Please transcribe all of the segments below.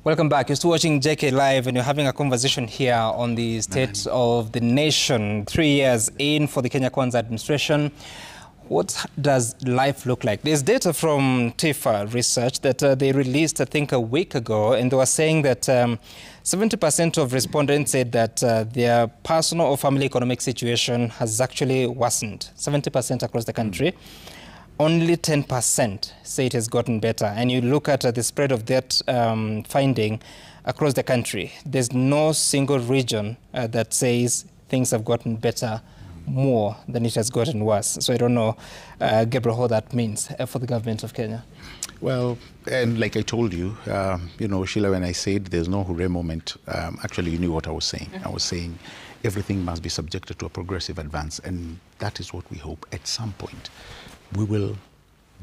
Welcome back. You're still watching JK Live and you're having a conversation here on the state of the nation. 3 years in for the Kenya Kwanza administration. What does life look like? There's data from TIFA research that they released, I think, a week ago, and they were saying that 70% of respondents said that their personal or family economic situation has actually worsened. 70% across the country. Only 10% say it has gotten better. And you look at the spread of that finding across the country. There's no single region that says things have gotten better more than it has gotten worse. So I don't know, Gabriel, how that means for the government of Kenya. Well, and like I told you, Sheila, when I said there's no hooray moment, actually you knew what I was saying. I was saying everything must be subjected to a progressive advance, and that is what we hope at some point we will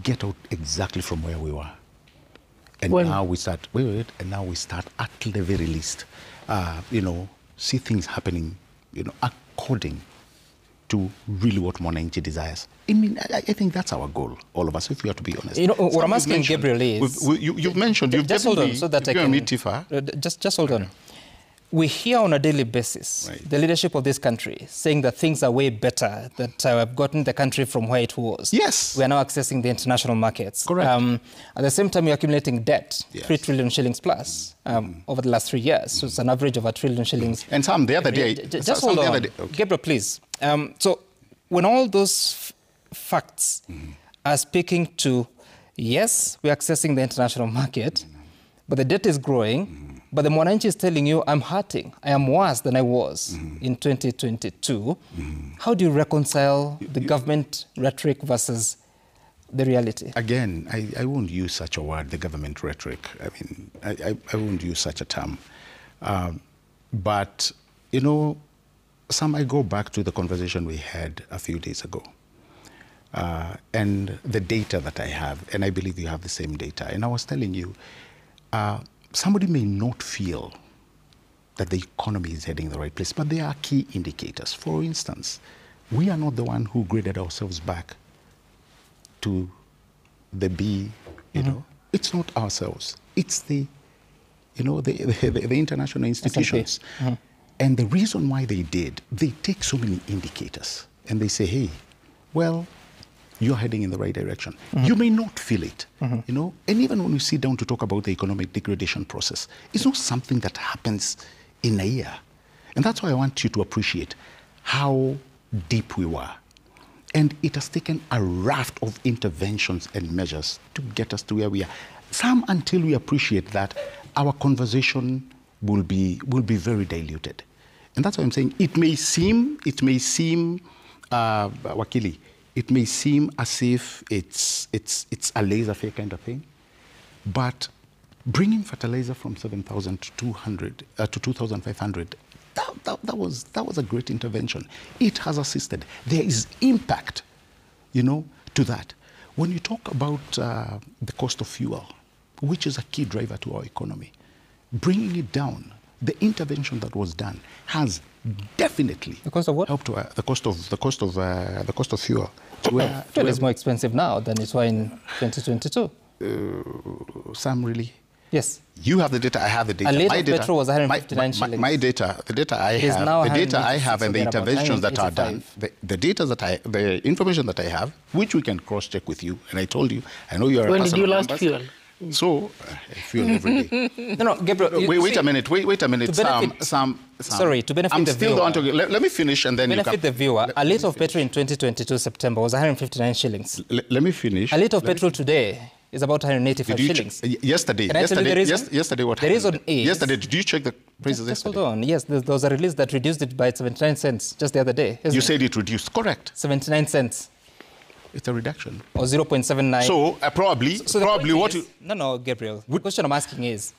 get out exactly from where we were. And now we start, and now we start at the very least, see things happening, according to really what Mwananchi desires. I mean, I think that's our goal, all of us, if we have to be honest. What I'm asking Gabriel is... You've mentioned, you've just hold on, so that I can... Just hold on. We hear on a daily basis the leadership of this country saying that things are way better, that have gotten the country from where it was. Yes. We are now accessing the international markets. Correct. At the same time, we're accumulating debt, 3 trillion shillings plus over the last 3 years. So it's an average of $1 trillion shillings. And some the other day. Just hold on. Okay. Gabriel, please. So when all those facts are speaking to, yes, we're accessing the international market, but the debt is growing, but the Mwananchi is telling you, I'm hurting. I am worse than I was in 2022. How do you reconcile the government rhetoric versus the reality? Again, I won't use such a word, the government rhetoric. I mean, I won't use such a term. But, I go back to the conversation we had a few days ago. And the data that I have, and I believe you have the same data. And I was telling you, somebody may not feel that the economy is heading the right place, but there are key indicators. For instance, we are not the one who graded ourselves back to the B, It's not ourselves. It's the, the international institutions. And the reason why they did, they take so many indicators and they say, hey, well, you're heading in the right direction. You may not feel it, and even when we sit down to talk about the economic degradation process, it's not something that happens in a year. And that's why I want you to appreciate how deep we were. And it has taken a raft of interventions and measures to get us to where we are. Some, until we appreciate that, our conversation will be very diluted. And that's why I'm saying it may seem, Wakili, it may seem as if it's a laissez-faire kind of thing, but bringing fertilizer from 7,000 to 2,500, that was a great intervention. It has assisted. There is impact, to that. When you talk about the cost of fuel, which is a key driver to our economy, bringing it down, the intervention that was done has definitely the cost of what? Helped the cost of fuel. Fuel is more expensive now than it was in 2022. Sam, really? Yes. You have the data. I have the data. A liter of petrol was 159 shillings. My data, the data I have, and the interventions that are done, the information that I have, which we can cross-check with you. And I told you, I know you are. When did you last fuel? So, I fuel every day. No, Gabriel. Wait a minute. Sam. Sorry, to benefit the viewer. Let me finish and then you can... benefit the viewer, a litre of petrol in 2022 September was 159 shillings. Let me finish. A litre of petrol today is about 185 shillings. Yesterday. Can I tell you the reason? Yesterday what happened? The reason is... Yesterday, did you check the prices yesterday? Hold on. Yes, there was a release that reduced it by 79 cents just the other day. You said it reduced. Correct. 79 cents. It's a reduction. Or 0.79. So, probably what you... No, Gabriel. The question I'm asking is,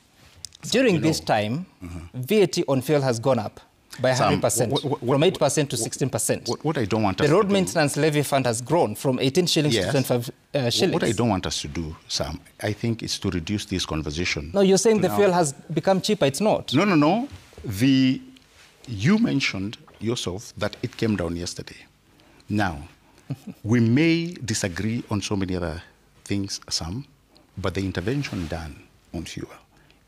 during this time, VAT on fuel has gone up by 100%, from 8% to 16%. What I don't want us to do... The road maintenance levy fund has grown from 18 shillings to 25 shillings. What I don't want us to do, Sam, I think is to reduce this conversation. No, you're saying the fuel has become cheaper. It's not. No. You mentioned yourself that it came down yesterday. Now, we may disagree on so many other things, Sam, but the intervention done on fuel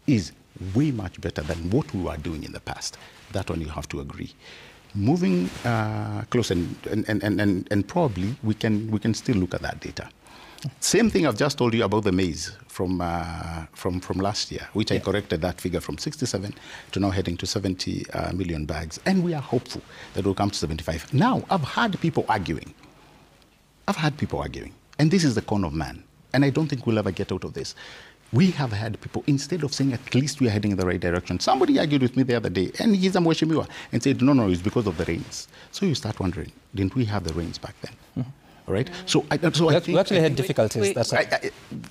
is way much better than what we were doing in the past. That one you have to agree. Moving close and probably we can still look at that data. Same thing I've just told you about the maize from last year, which I corrected that figure from 67 to now heading to 70 million bags. And we are hopeful that it will come to 75. Now, I've had people arguing. And this is the con of man. And I don't think we'll ever get out of this. We have had people, instead of saying at least we are heading in the right direction, somebody argued with me the other day, and he's a Mheshimiwa, and said, no, it's because of the rains. So you start wondering, didn't we have the rains back then? Mm-hmm. All right? So I think... We actually had difficulties. That's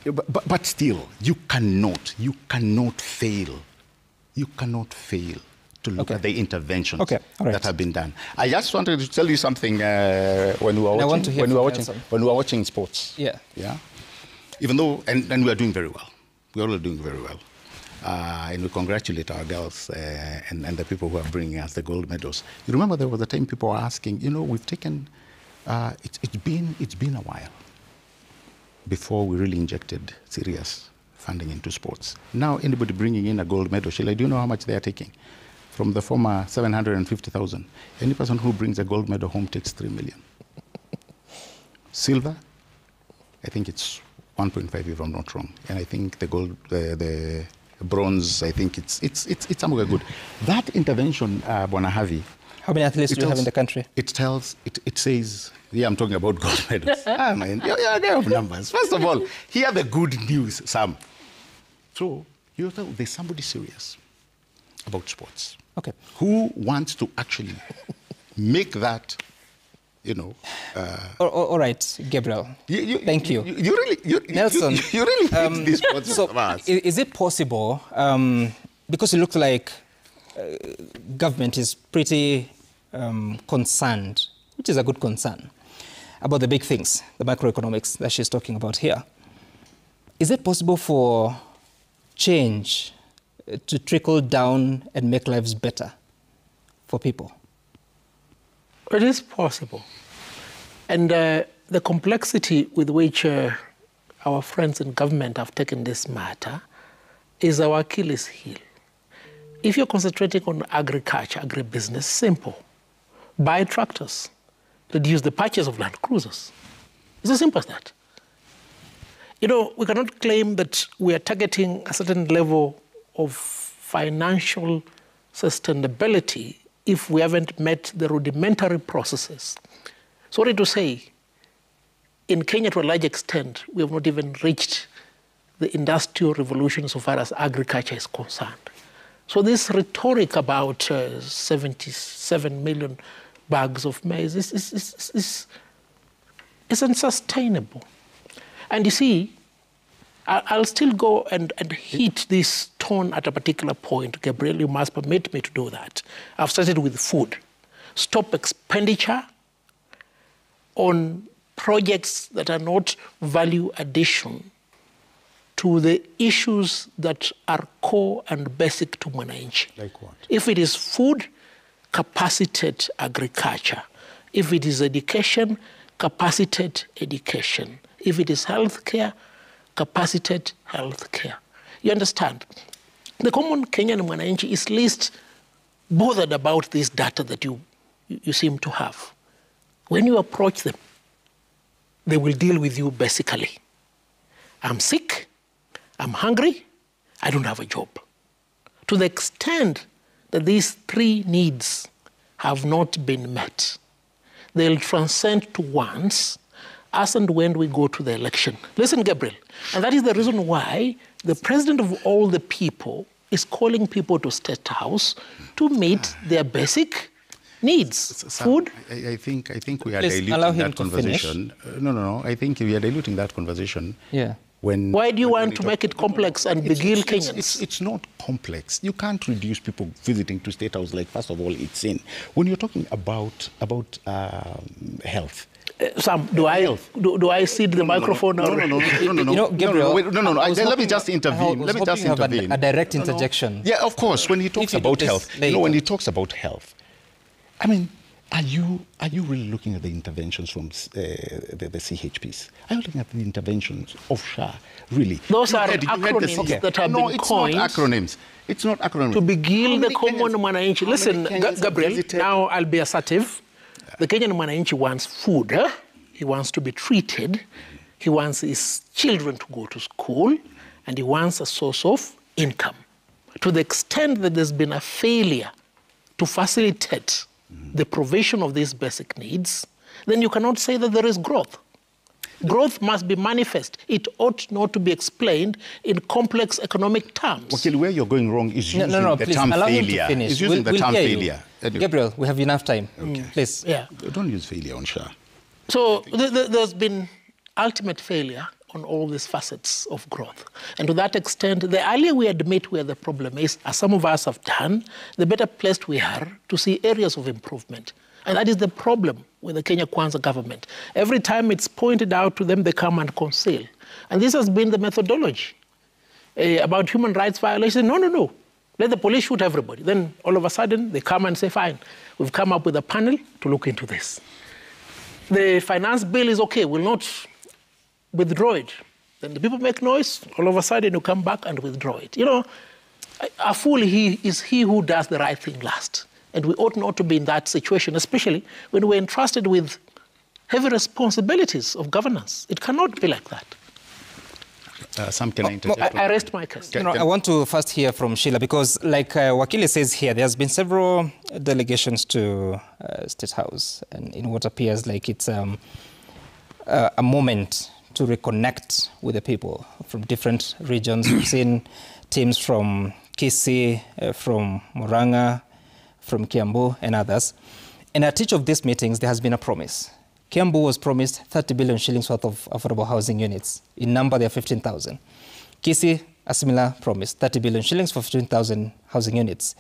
but still, you cannot fail. You cannot fail to look at the interventions that have been done. I just wanted to tell you something when we were watching sports. Yeah. Even though, and we are doing very well. We are all doing very well. And we congratulate our girls and the people who are bringing us the gold medals. You remember there was a time people were asking, we've taken, it's been a while before we really injected serious funding into sports. Now anybody bringing in a gold medal, Sheila, do you know how much they are taking? From the former 750,000. Any person who brings a gold medal home takes 3 million. Silver, I think it's 1.5 if I'm not wrong. And I think the gold, the bronze, I think it's somewhere good. That intervention, Bwana Havi. How many athletes do you have in the country? It says, I'm talking about gold medals. Man, you're a guy of numbers. First of all, hear the good news, Sam. So, there's somebody serious about sports. Okay. Who wants to actually make that, all right, Gabriel. Thank you. Nelson, you really hate these sports so is it possible, because it looks like government is pretty concerned, which is a good concern, about the big things, the macroeconomics that she's talking about here. Is it possible for change to trickle down and make lives better for people? It is possible. And the complexity with which our friends in government have taken this matter is our Achilles heel. If you're concentrating on agriculture, agribusiness, simple. Buy tractors. Reduce the purchase of land cruisers. It's as simple as that. We cannot claim that we are targeting a certain level of financial sustainability if we haven't met the rudimentary processes. Sorry to say, in Kenya, to a large extent, we have not even reached the industrial revolution so far as agriculture is concerned. So this rhetoric about 77 million bags of maize is unsustainable. And you see, I'll still go and hit this tone at a particular point. Gabriel, you must permit me to do that. I've started with food. Stop expenditure on projects that are not value addition to the issues that are core and basic to Mwananchi. Like what? If it is food, capacitated agriculture. If it is education, capacitated education. If it is healthcare, capacitated healthcare. You understand? The common Kenyan Mwananchi is least bothered about this data that you seem to have. When you approach them, they will deal with you basically. I'm sick, I'm hungry, I don't have a job. To the extent that these three needs have not been met, they'll transcend to wants as and when we go to the election. Listen, Gabriel, and that is the reason why the president of all the people is calling people to State House to meet their basic needs. Food. I think we are diluting that conversation. No. I think we are diluting that conversation. Yeah. Why do you want to make it complex and beguile Kenyans? It's not complex. You can't reduce people visiting to State House. Like, first of all, it's in. When you're talking about health. Sam, do I cede the microphone? No. Gabriel, let me just intervene. Let me just intervene. A direct interjection. Yeah, of course. When he talks about health, when he talks about health, I mean, are you really looking at the interventions from the CHPs? Are you looking at the interventions of SHA? Really? Those are acronyms that have been coined. No, it's not acronyms. It's not economic. To begil the common Mwananchi. Listen, Gabriel, now I'll be assertive. The Kenyan Mwananchi wants food. Huh? He wants to be treated. He wants his children to go to school. And he wants a source of income. To the extent that there's been a failure to facilitate the provision of these basic needs, then you cannot say that there is growth. Growth must be manifest. It ought not to be explained in complex economic terms. Okay, where you're going wrong is using the please, term allow him failure. to finish. Is using the term failure. Anyway. Gabriel, we have enough time. Okay. Please. Yeah. Don't use failure on Shah. So there's been ultimate failure on all these facets of growth. And to that extent, the earlier we admit where the problem is, as some of us have done, the better placed we are to see areas of improvement. And that is the problem with the Kenya Kwanza government. Every time it's pointed out to them, they come and conceal. And this has been the methodology about human rights violations. No. Let the police shoot everybody. Then all of a sudden, they come and say, fine, we've come up with a panel to look into this. The finance bill is okay, we'll not withdraw it. Then the people make noise, all of a sudden you come back and withdraw it. You know, a fool is he who does the right thing last. And we ought not to be in that situation, especially when we're entrusted with heavy responsibilities of governance. It cannot be like that. Sam, can I interject? I rest my case. I want to first hear from Sheila, because like Wakili says here, there's been several delegations to State House, and in what appears like it's a moment to reconnect with the people from different regions. We've seen teams from Kisii, from Murang'a, from Kiambu and others. And at each of these meetings, there has been a promise. Kiambu was promised 30 billion shillings worth of affordable housing units. In number, there are 15,000. Kisii, a similar promise, 30 billion shillings for 15,000 housing units.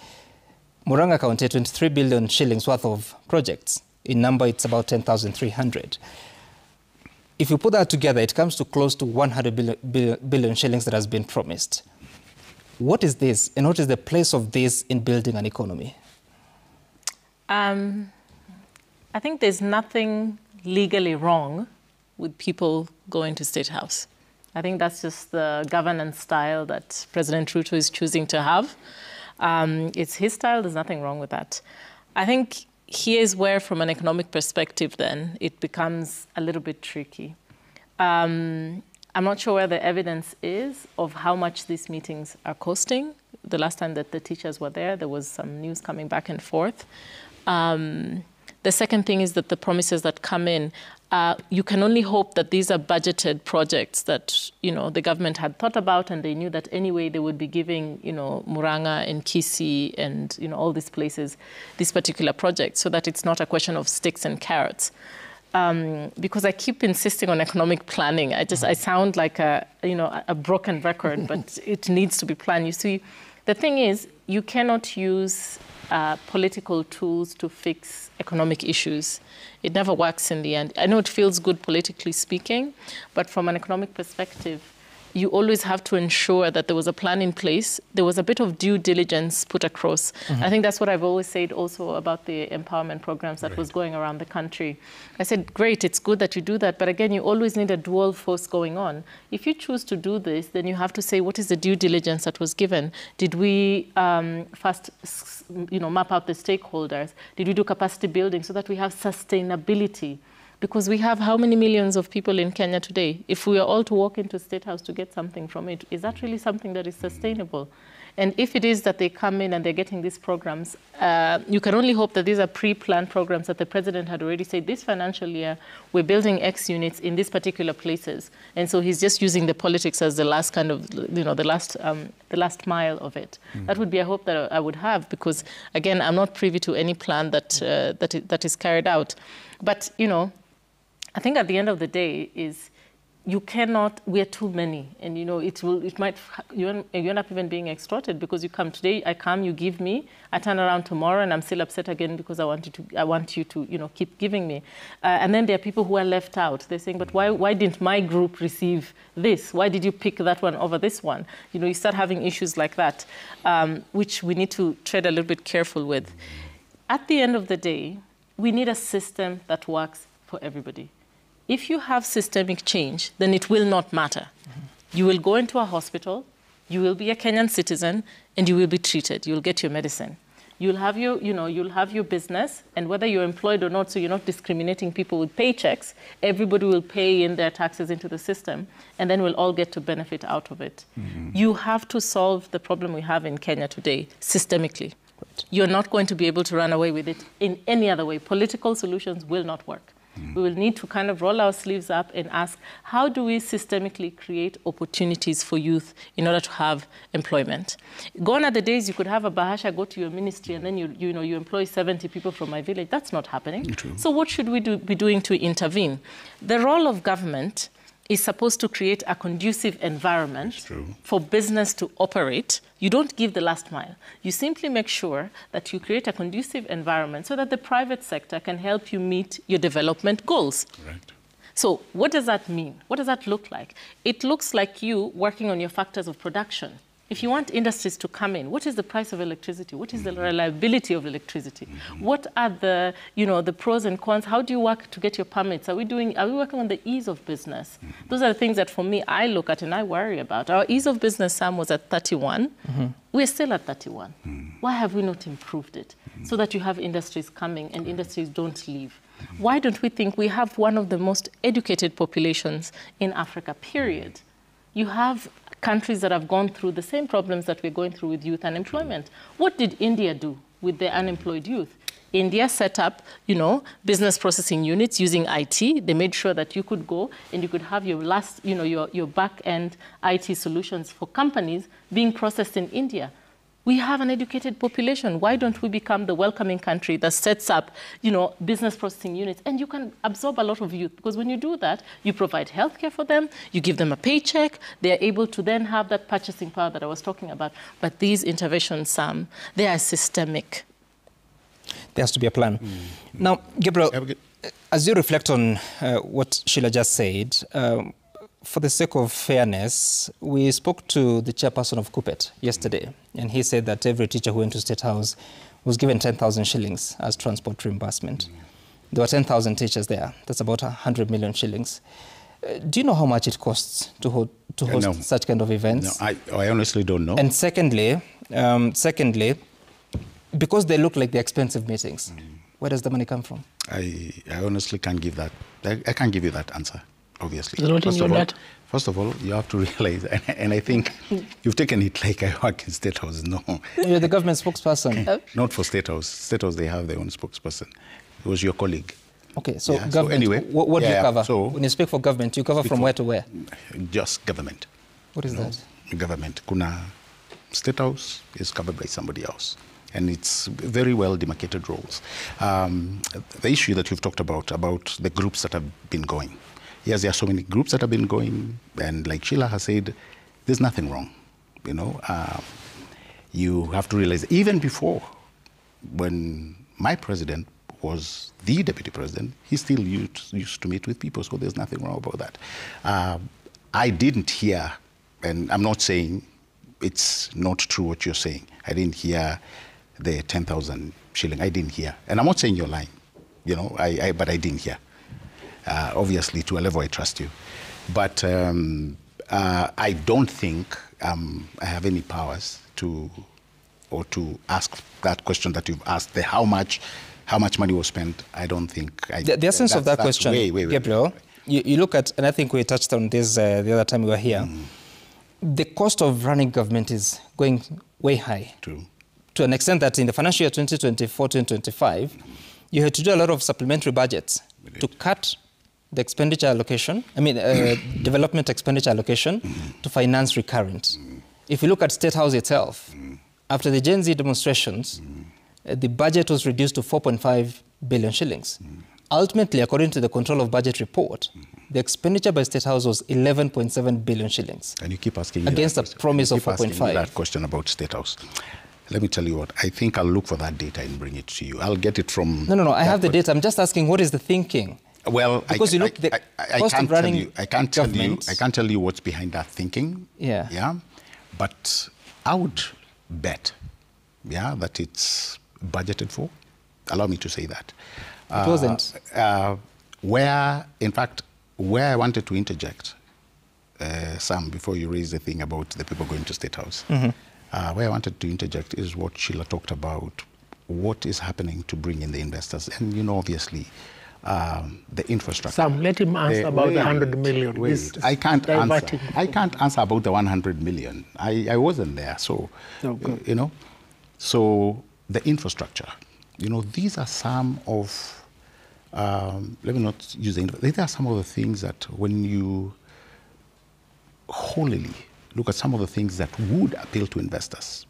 Murang'a County, 23 billion shillings worth of projects. In number, it's about 10,300. If you put that together, it comes to close to 100 billion shillings that has been promised. What is this, and what is the place of this in building an economy? I think there's nothing legally wrong with people going to State House. I think that's just the governance style that President Ruto is choosing to have. It's his style, there's nothing wrong with that. I think here's where, from an economic perspective then, it becomes a little bit tricky. I'm not sure where the evidence is of how much these meetings are costing. The last time that the teachers were there was some news coming back and forth. The second thing is that the promises that come in, you can only hope that these are budgeted projects that, you know, the government had thought about, and they knew that anyway they would be giving, you know, Murang'a and Kisii and, you know, all these places, these particular projects, so that it's not a question of sticks and carrots. Because I keep insisting on economic planning. I sound like a broken record, but it needs to be planned. You see, the thing is, you cannot use political tools to fix economic issues. It never works in the end. I know it feels good politically speaking, but from an economic perspective, you always have to ensure that there was a plan in place. There was a bit of due diligence put across. Mm-hmm. I think that's what I've always said also about the empowerment programs that was going around the country. I said, great, it's good that you do that, but again, you always need a dual force going on. If you choose to do this, then you have to say, what is the due diligence that was given? Did we first, map out the stakeholders? Did we do capacity building so that we have sustainability? Because we have how many millions of people in Kenya today? If we are all to walk into State House to get something from it, is that really something that is sustainable? And if it is that they come in and they're getting these programs, you can only hope that these are pre-planned programs that the president had already said, this financial year, we're building X units in these particular places. And so he's just using the politics as the last kind of, the last mile of it. Mm. That would be a hope that I would have, because again, I'm not privy to any plan that is carried out. But, I think at the end of the day is you cannot, we are too many, and you end up even being extorted, because you come today, I come, you give me, I turn around tomorrow and I'm still upset again because I want you to keep giving me. And then there are people who are left out. They're saying, but why didn't my group receive this? Why did you pick that one over this one? You start having issues like that, which we need to tread a little bit careful with. At the end of the day, we need a system that works for everybody. If you have systemic change, then it will not matter. Mm-hmm. You will go into a hospital, You will be a Kenyan citizen and you will be treated. You'll get your medicine. You'll have your, you'll have your business, and whether you're employed or not, so you're not discriminating people with paychecks, everybody will pay in their taxes into the system, and then we'll all get to benefit out of it. You have to solve the problem we have in Kenya today systemically. You're not going to be able to run away with it in any other way. Political solutions will not work. We will need to kind of roll our sleeves up and ask, how do we systemically create opportunities for youth in order to have employment? Gone are the days you could have a bahasha go to your ministry and then you employ 70 people from my village. That's not happening. True. So what should we be doing to intervene? The role of government is supposed to create a conducive environment for business to operate. You don't give the last mile. You simply make sure that you create a conducive environment so that the private sector can help you meet your development goals. Right. So what does that mean? What does that look like? It looks like you working on your factors of production. If you want industries to come in, what is the price of electricity? What is the reliability of electricity? What are the, the pros and cons? How do you work to get your permits? Are we working on the ease of business? Those are the things that for me, I look at and I worry about. Our ease of business, Sam, was at 31. We're still at 31. Why have we not improved it? So that you have industries coming and industries don't leave. Why don't we think we have one of the most educated populations in Africa, period? You have countries that have gone through the same problems that we're going through with youth unemployment. What did India do with their unemployed youth? India set up, business processing units using IT. They made sure that you could go and you could have your your back-end IT solutions for companies being processed in India. We have an educated population. Why don't we become the welcoming country that sets up, business processing units? And you can absorb a lot of youth, because when you do that, you provide healthcare for them, you give them a paycheck, they're able to then have that purchasing power that I was talking about. But these interventions, Sam, they are systemic. There has to be a plan. Now, Gabriel, as you reflect on what Sheila just said, for the sake of fairness, we spoke to the chairperson of Kupet yesterday, and he said that every teacher who went to State House was given 10,000 shillings as transport reimbursement. There were 10,000 teachers there. That's about 100 million shillings. Do you know how much it costs to host such kind of events? No, I honestly don't know. And secondly, because they look like the expensive meetings, where does the money come from? I honestly can't give that. I can't give you that answer. Obviously. First of all, you have to realize, and I think you've taken it like I work in State House. No. You're the government spokesperson. Not for State House. State House, they have their own spokesperson. It was your colleague. Okay, so government, so anyway, what do you cover? So, when you speak for government, you cover from where to where? Just government. What is that? Government. Kuna State House is covered by somebody else. And it's very well demarcated roles. The issue that you've talked about the groups that have been going. Yes, there are so many groups that have been going, and like Sheila has said, there's nothing wrong. You have to realize, even before, when my president was the deputy president, he still used to meet with people, so there's nothing wrong about that. I didn't hear, and I'm not saying it's not true what you're saying. I didn't hear the 10,000 shilling. I didn't hear. And I'm not saying you're lying, but I didn't hear. Obviously, to a level I trust you. But I don't think I have any powers to ask that question that you've asked, how much money was spent. I don't think. The essence of that question, Gabriel, you look at, and I think we touched on this the other time we were here, the cost of running government is going way high. True. To an extent that in the financial year 2024-2025, you had to do a lot of supplementary budgets to cut the expenditure allocation, development expenditure allocation to finance recurrent. If you look at State House itself, after the Gen Z demonstrations, the budget was reduced to 4.5 billion shillings. Ultimately, according to the Control of Budget report, the expenditure by State House was 11.7 billion shillings. And you keep asking me against a promise of 4.5. That question about State House. Let me tell you what, I think I'll look for that data and bring it to you. I'll get it from... No, I have the data. I'm just asking, what is the thinking? Well, because you look the cost of running I can't tell you what's behind that thinking. Yeah. But I would bet, that it's budgeted for. Allow me to say that. It wasn't. Where I wanted to interject Sam, before you raise the thing about the people going to State House. Where I wanted to interject is what Sheila talked about, what is happening to bring in the investors. And, you know, obviously, the infrastructure. Sam, let him answer about the 100 million. Wait, I can't answer. I can't answer about the 100 million. I wasn't there, so, you know. So the infrastructure, you know, these are some of, let me not use the, these are some of the things that when you wholly look at some of the things that would appeal to investors,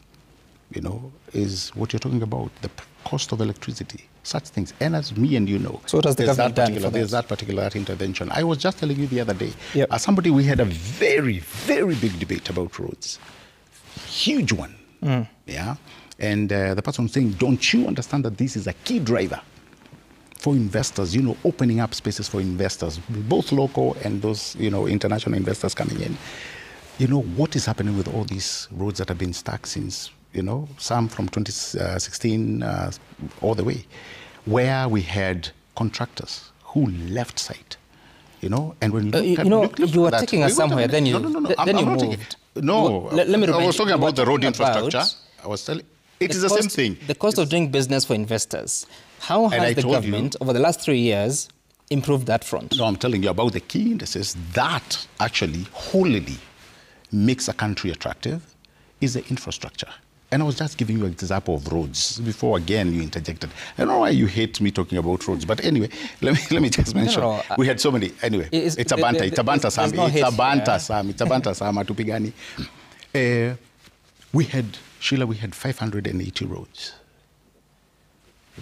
you know, is what you're talking about, the cost of electricity, such things. And as me and you know, so what has the government done for there's that particular intervention. I was just telling you the other day, yep. As somebody, we had a very, very big debate about roads. Huge one. Yeah. And the person was saying, don't you understand that this is a key driver for investors, you know, opening up spaces for investors, both local and those, you know, international investors coming in. You know, what is happening with all these roads that have been stuck since, you know, some from 2016 all the way, where we had contractors who left site, you know, and when you were taking us somewhere, then you moved. Let me I was talking about the road infrastructure. I was telling, it is the same thing. The cost of doing business for investors. How has the government, over the last 3 years, improved that front? No, I'm telling you about the key indices that actually wholly makes a country attractive is the infrastructure. And I was just giving you an example of roads before, again, you interjected. I don't know why you hate me talking about roads, but anyway, let me just mention. We had so many. Anyway, it's a banter. It's a banter, Sam. It's a banter, Sam. It's a banter, Sam. Atupigani. We had, Sheila, we had 580 roads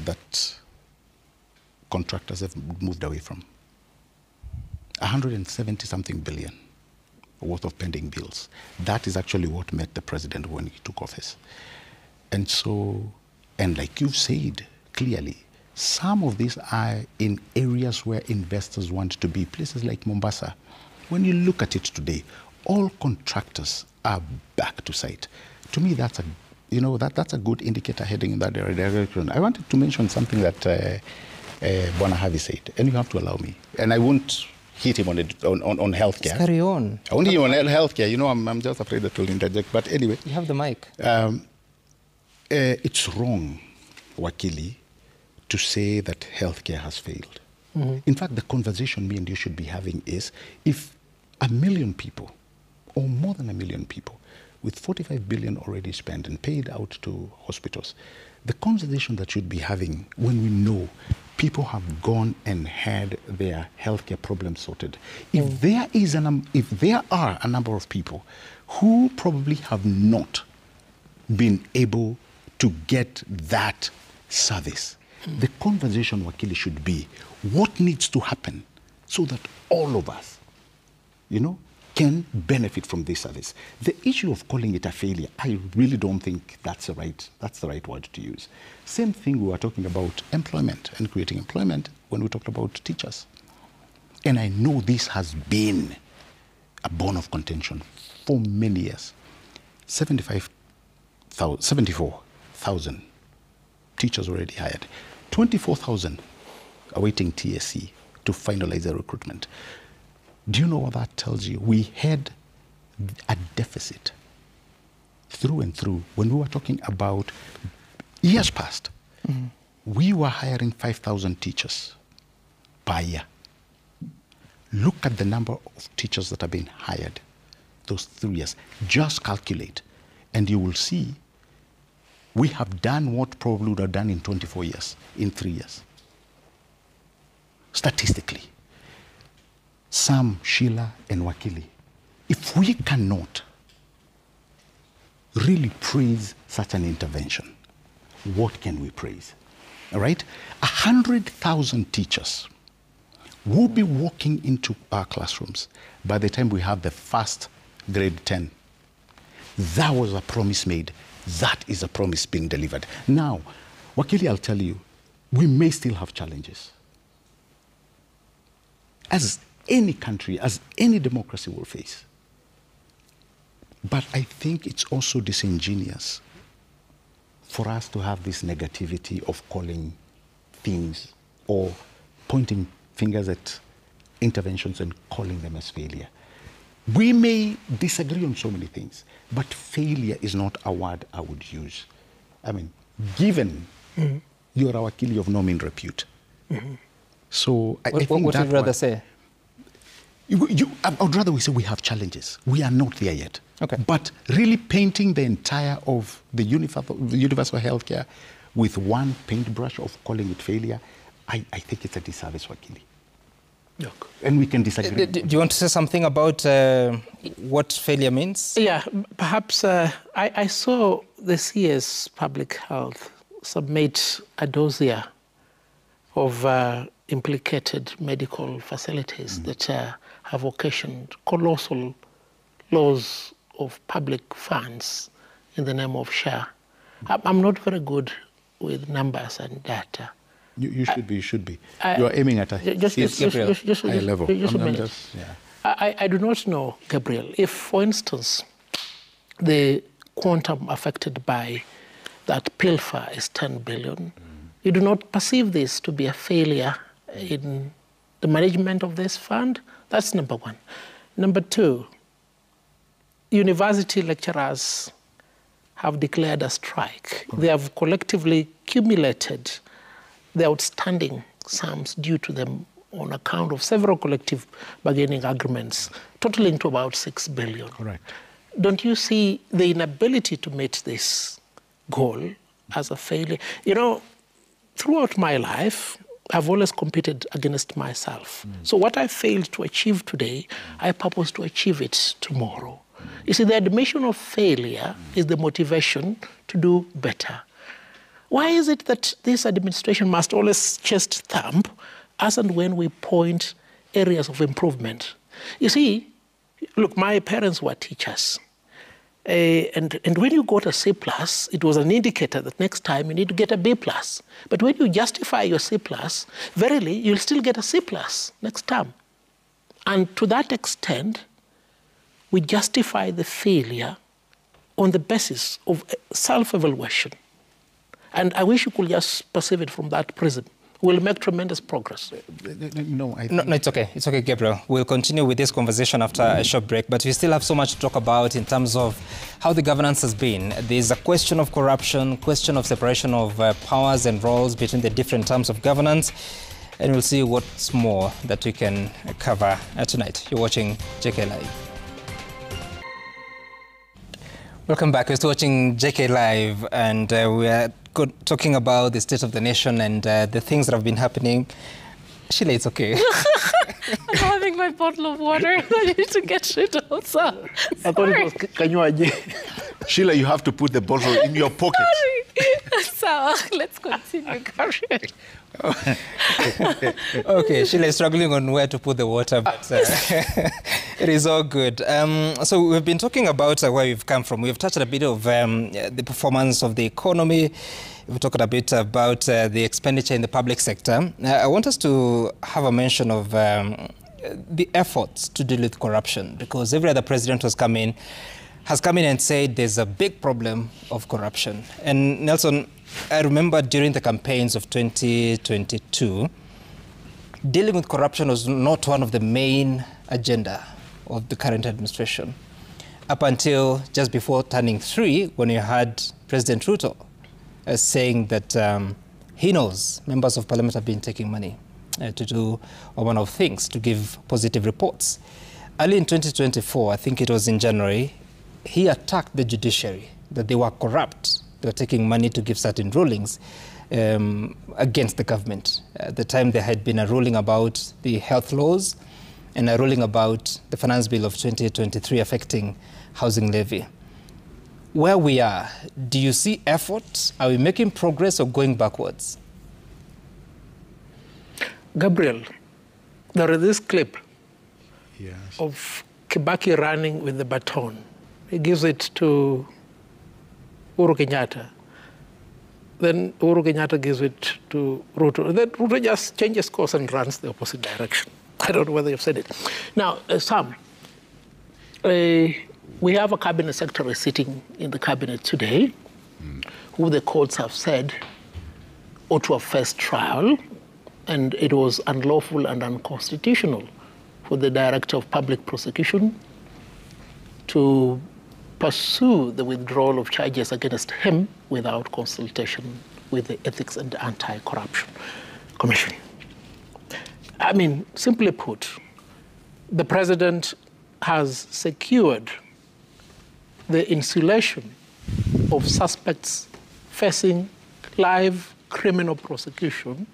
that contractors have moved away from. 170-something billion worth of pending bills. That is actually what met the president when he took office. And so, and like you've said clearly, some of these are in areas where investors want to be, places like Mombasa. When you look at it today, all contractors are back to site. To me, that's a, you know, that's a good indicator heading in that direction. I wanted to mention something that Bwana Harvey said, and you have to allow me. And I won't hit him on healthcare. Just carry on. I won't hit him on healthcare. You know, I'm just afraid that will interject. But anyway. You have the mic. It's wrong, Wakili, to say that healthcare has failed. In fact, the conversation me and you should be having is, if 1 million people, or more than 1 million people, with 45 billion already spent and paid out to hospitals, the conversation that you'd be having when we know people have gone and had their healthcare problems sorted. If there are a number of people who probably have not been able to get that service, the conversation, Wakili, should be what needs to happen so that all of us, you know, can benefit from this service. The issue of calling it a failure, I really don't think that's the right word to use. Same thing, we were talking about employment and creating employment when we talked about teachers. And I know this has been a bone of contention for many years. 74,000 teachers already hired. 24,000 awaiting TSC to finalize the recruitment. Do you know what that tells you? We had a deficit through and through. When we were talking about years past, we were hiring 5,000 teachers per year. Look at the number of teachers that have been hired those 3 years. Just calculate, and you will see we have done what probably would have done in 24 years, in 3 years, statistically. Sam, Sheila, and Wakili, if we cannot really praise such an intervention, what can we praise? All right? 100,000 teachers will be walking into our classrooms by the time we have the first grade 10. That was a promise made. That is a promise being delivered. Now, Wakili, I'll tell you, we may still have challenges. As any country, as any democracy will face. But I think it's also disingenuous for us to have this negativity of calling things or pointing fingers at interventions and calling them as failure. We may disagree on so many things, but failure is not a word I would use. I mean, given you're our Wakili of no mean repute. So I think what would you rather one, say? I would rather we say we have challenges. We are not there yet. Okay. But really painting the entire of the universal healthcare with one paintbrush of calling it failure, I think it's a disservice, Wakili. Look. And we can disagree. Do you want to say something about what failure means? Yeah, perhaps I saw the CS Public Health submit a dossier of implicated medical facilities that have occasioned colossal loss of public funds in the name of share. I'm not very good with numbers and data. You should be. You are aiming at a high level. Just a minute. I do not know, Gabriel, if, for instance, the quantum affected by that pilfer is 10 billion, you do not perceive this to be a failure in the management of this fund? That's number one. Number two, university lecturers have declared a strike. They have collectively accumulated the outstanding sums due to them on account of several collective bargaining agreements, totaling to about 6 billion. Correct. Don't you see the inability to meet this goal as a failure? You know, throughout my life, I've always competed against myself. So what I failed to achieve today, I purpose to achieve it tomorrow. You see, the admission of failure is the motivation to do better. Why is it that this administration must always chest thump as and when we point areas of improvement? You see, look, my parents were teachers. And when you got a C+, it was an indicator that next time you need to get a B+. But when you justify your C+, verily, you'll still get a C+ next term. And to that extent, we justify the failure on the basis of self-evaluation. And I wish you could just perceive it from that prism. We'll make tremendous progress. No, it's okay. It's okay, Gabriel. We'll continue with this conversation after a short break, but we still have so much to talk about in terms of how the governance has been. There's a question of corruption, question of separation of powers and roles between the different terms of governance, and we'll see what's more that we can cover tonight. You're watching JKL Live. Welcome back. We're still watching JK Live, and we are talking about the state of the nation and the things that have been happening. Sheila, it's okay. I'm having my bottle of water. I need to get shit out. So. I thought it was Kanywaji. Sheila, you have to put the bottle in your pocket. So let's continue. Okay, Sheila is struggling on where to put the water, but it is all good. So we've been talking about where we've come from. We've touched a bit of the performance of the economy. We've talked a bit about the expenditure in the public sector. I want us to have a mention of the efforts to deal with corruption, because every other president has come in and said there's a big problem of corruption. And Nelson, I remember during the campaigns of 2022, dealing with corruption was not one of the main agenda of the current administration, up until just before turning 3, when you had President Ruto saying that he knows members of parliament have been taking money to do one of things, to give positive reports. Early in 2024, I think it was in January, he attacked the judiciary, that they were corrupt. They were taking money to give certain rulings against the government. At the time, there had been a ruling about the health laws and a ruling about the finance bill of 2023 affecting housing levy. Where we are, do you see effort? Are we making progress or going backwards? Gabriel, there is this clip of Kibaki running with the baton. He gives it to Uhuru Kenyatta. Then Uhuru Kenyatta gives it to Ruto. Then Ruto just changes course and runs the opposite direction. I don't know whether you've said it. Now, Sam, we have a cabinet secretary sitting in the cabinet today, who the courts have said ought to have faced trial, and it was unlawful and unconstitutional for the director of public prosecution to pursue the withdrawal of charges against him without consultation with the Ethics and Anti-Corruption Commission. I mean, simply put, the president has secured the insulation of suspects facing live criminal prosecution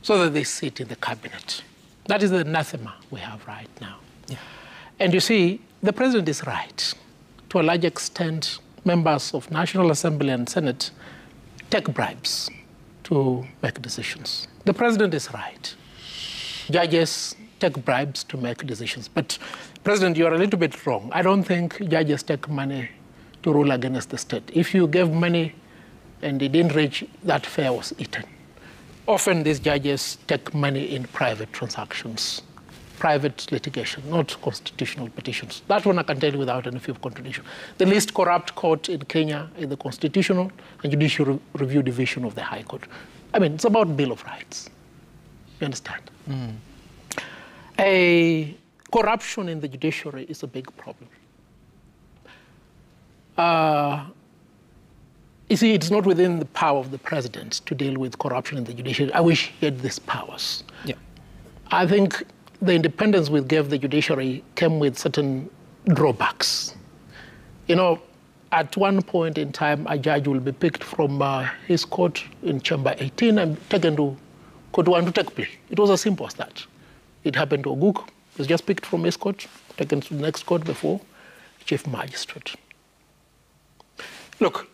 so that they sit in the cabinet. That is the anathema we have right now. Yeah. And you see, the president is right. To a large extent, members of National Assembly and Senate take bribes to make decisions. The president is right. Judges take bribes to make decisions. But, President, you're a little bit wrong. I don't think judges take money to rule against the state. If you gave money and it didn't reach, that fare was eaten. Often these judges take money in private transactions, private litigation, not constitutional petitions. That one I can tell you without any fear of contradiction. The least corrupt court in Kenya is the Constitutional and Judicial Review Division of the High Court. I mean, it's about Bill of Rights. You understand? Corruption in the judiciary is a big problem. You see, it's not within the power of the president to deal with corruption in the judiciary. I wish he had these powers. Yeah. I think the independence we gave the judiciary came with certain drawbacks. You know, at one point in time, a judge will be picked from his court in Chamber 18 and taken to Court 1 to take plea. It was as simple as that. It happened to Oguk. He was just picked from his court, taken to the next court before Chief Magistrate. Look,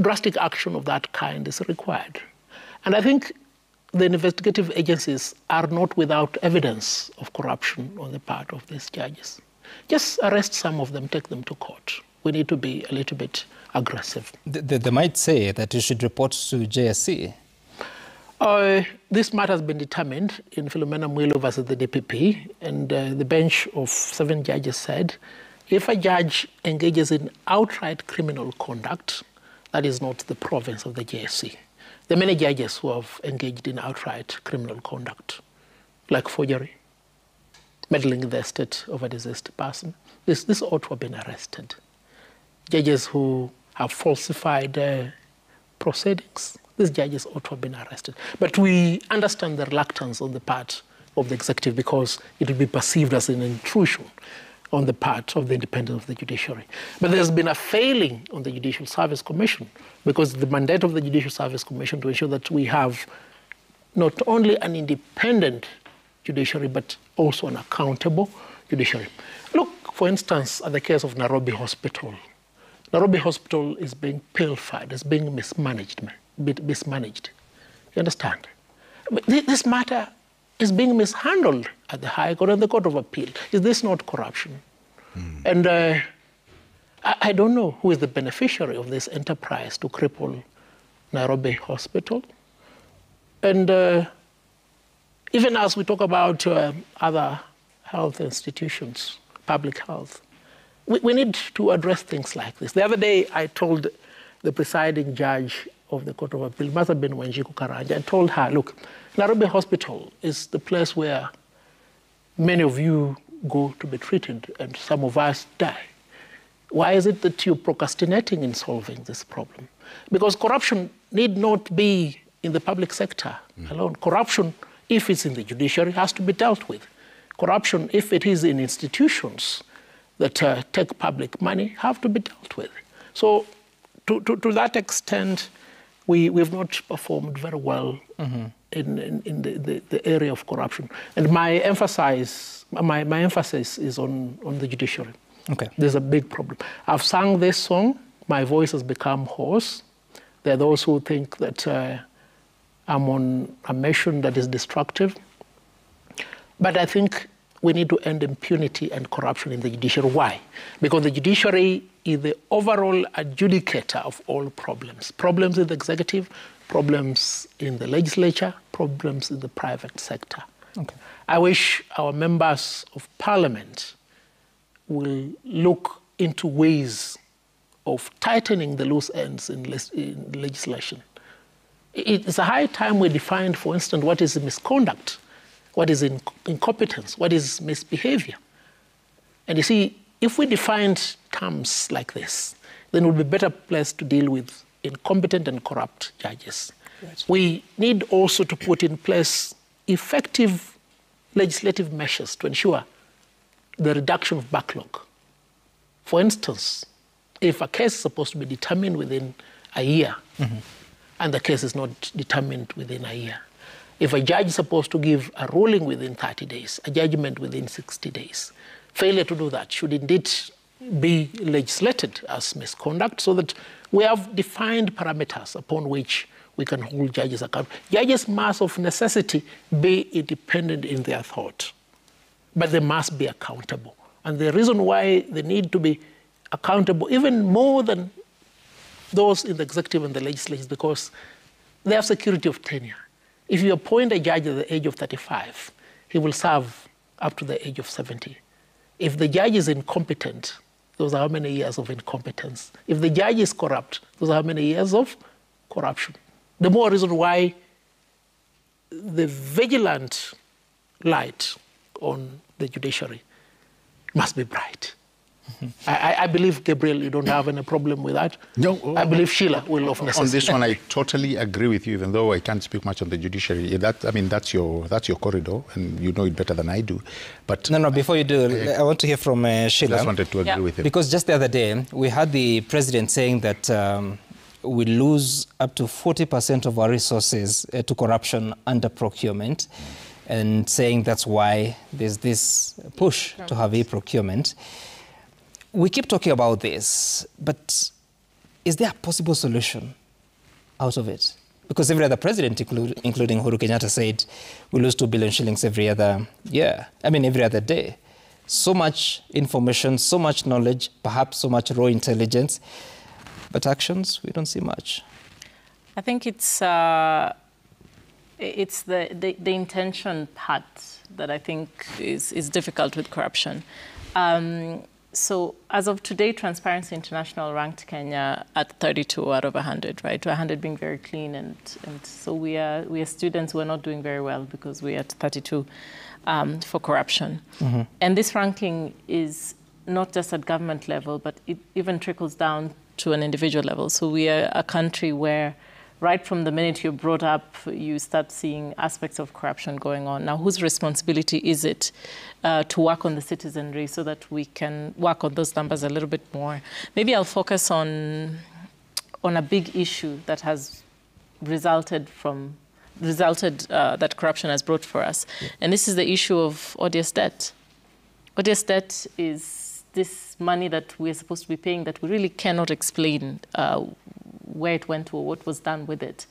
drastic action of that kind is required. And I think the investigative agencies are not without evidence of corruption on the part of these judges. Just arrest some of them, take them to court. We need to be a little bit aggressive. They might say that you should report to JSC. This matter has been determined in Philomena Mwilu versus the DPP, and the bench of 7 judges said, if a judge engages in outright criminal conduct, that is not the province of the JSC. There are many judges who have engaged in outright criminal conduct, like forgery, meddling in the estate of a deceased person. This ought to have been arrested. Judges who have falsified proceedings, these judges ought to have been arrested. But we understand the reluctance on the part of the executive because it will be perceived as an intrusion on the part of the independence of the judiciary. But there's been a failing on the Judicial Service Commission because the mandate of the Judicial Service Commission to ensure that we have not only an independent judiciary, but also an accountable judiciary. Look, for instance, at the case of Nairobi Hospital. Nairobi Hospital is being pilfered, is being mismanaged. You understand? But this matter is being mishandled at the High Court and the Court of Appeal. Is this not corruption? And I don't know who is the beneficiary of this enterprise to cripple Nairobi Hospital. And even as we talk about other health institutions, public health, we need to address things like this. The other day, I told the presiding judge of the Court of Appeal, must have been Wanjiku Karanja, I told her, look, Nairobi Hospital is the place where many of you go to be treated and some of us die. Why is it that you're procrastinating in solving this problem? Because corruption need not be in the public sector alone. Corruption, if it's in the judiciary, has to be dealt with. Corruption, if it is in institutions that take public money, have to be dealt with. So to that extent, we've not performed very well in the area of corruption. And my emphasis is on the judiciary. Okay. There's a big problem. I've sung this song. My voice has become hoarse. There are those who think that I'm on a mission that is destructive. But I think we need to end impunity and corruption in the judiciary. Why? Because the judiciary is the overall adjudicator of all problems. Problems in the executive, problems in the legislature, problems in the private sector. Okay. I wish our members of parliament will look into ways of tightening the loose ends in legislation. It's a high time we define, for instance, what is misconduct, what is incompetence, what is misbehavior. And you see, if we defined terms like this, then we'll be better placed to deal with incompetent and corrupt judges. Right. We need also to put in place effective legislative measures to ensure the reduction of backlog. For instance, if a case is supposed to be determined within a year, and the case is not determined within a year, if a judge is supposed to give a ruling within 30 days, a judgment within 60 days, failure to do that should indeed be legislated as misconduct so that we have defined parameters upon which we can hold judges accountable. Judges must, of necessity, be independent in their thought, but they must be accountable. And the reason why they need to be accountable, even more than those in the executive and the legislature, is because they have security of tenure. If you appoint a judge at the age of 35, he will serve up to the age of 70. If the judge is incompetent, those are how many years of incompetence. If the judge is corrupt, those are how many years of corruption. The more reason why the vigilant light on the judiciary must be bright. I believe, Gabriel, you don't have any problem with that. No. I believe Sheila will of necessity. On this one, I totally agree with you, even though I can't speak much on the judiciary. That's your corridor, and you know it better than I do. But no, before you do, I want to hear from Sheila. I just wanted to agree with him. Because just the other day, we had the president saying that we lose up to 40% of our resources to corruption under procurement, and saying that's why there's this push to have e-procurement. We keep talking about this, but is there a possible solution out of it? Because every other president, including Uhuru Kenyatta, said we lose 2 billion shillings every other year. I mean, every other day. So much information, so much knowledge, perhaps so much raw intelligence, but actions, we don't see much. I think it's the intention part that I think is difficult with corruption. So as of today, Transparency International ranked Kenya at 32 out of 100, right? 100 being very clean, and so we are students who are not doing very well because we are at 32 for corruption. And this ranking is not just at government level, but it even trickles down to an individual level. So we are a country where right from the minute you're brought up, you start seeing aspects of corruption going on. Now, whose responsibility is it to work on the citizenry so that we can work on those numbers a little bit more? Maybe I'll focus on a big issue that has resulted that corruption has brought for us. And this is the issue of odious debt. Odious debt is this money that we're supposed to be paying that we really cannot explain where it went to or what was done with it.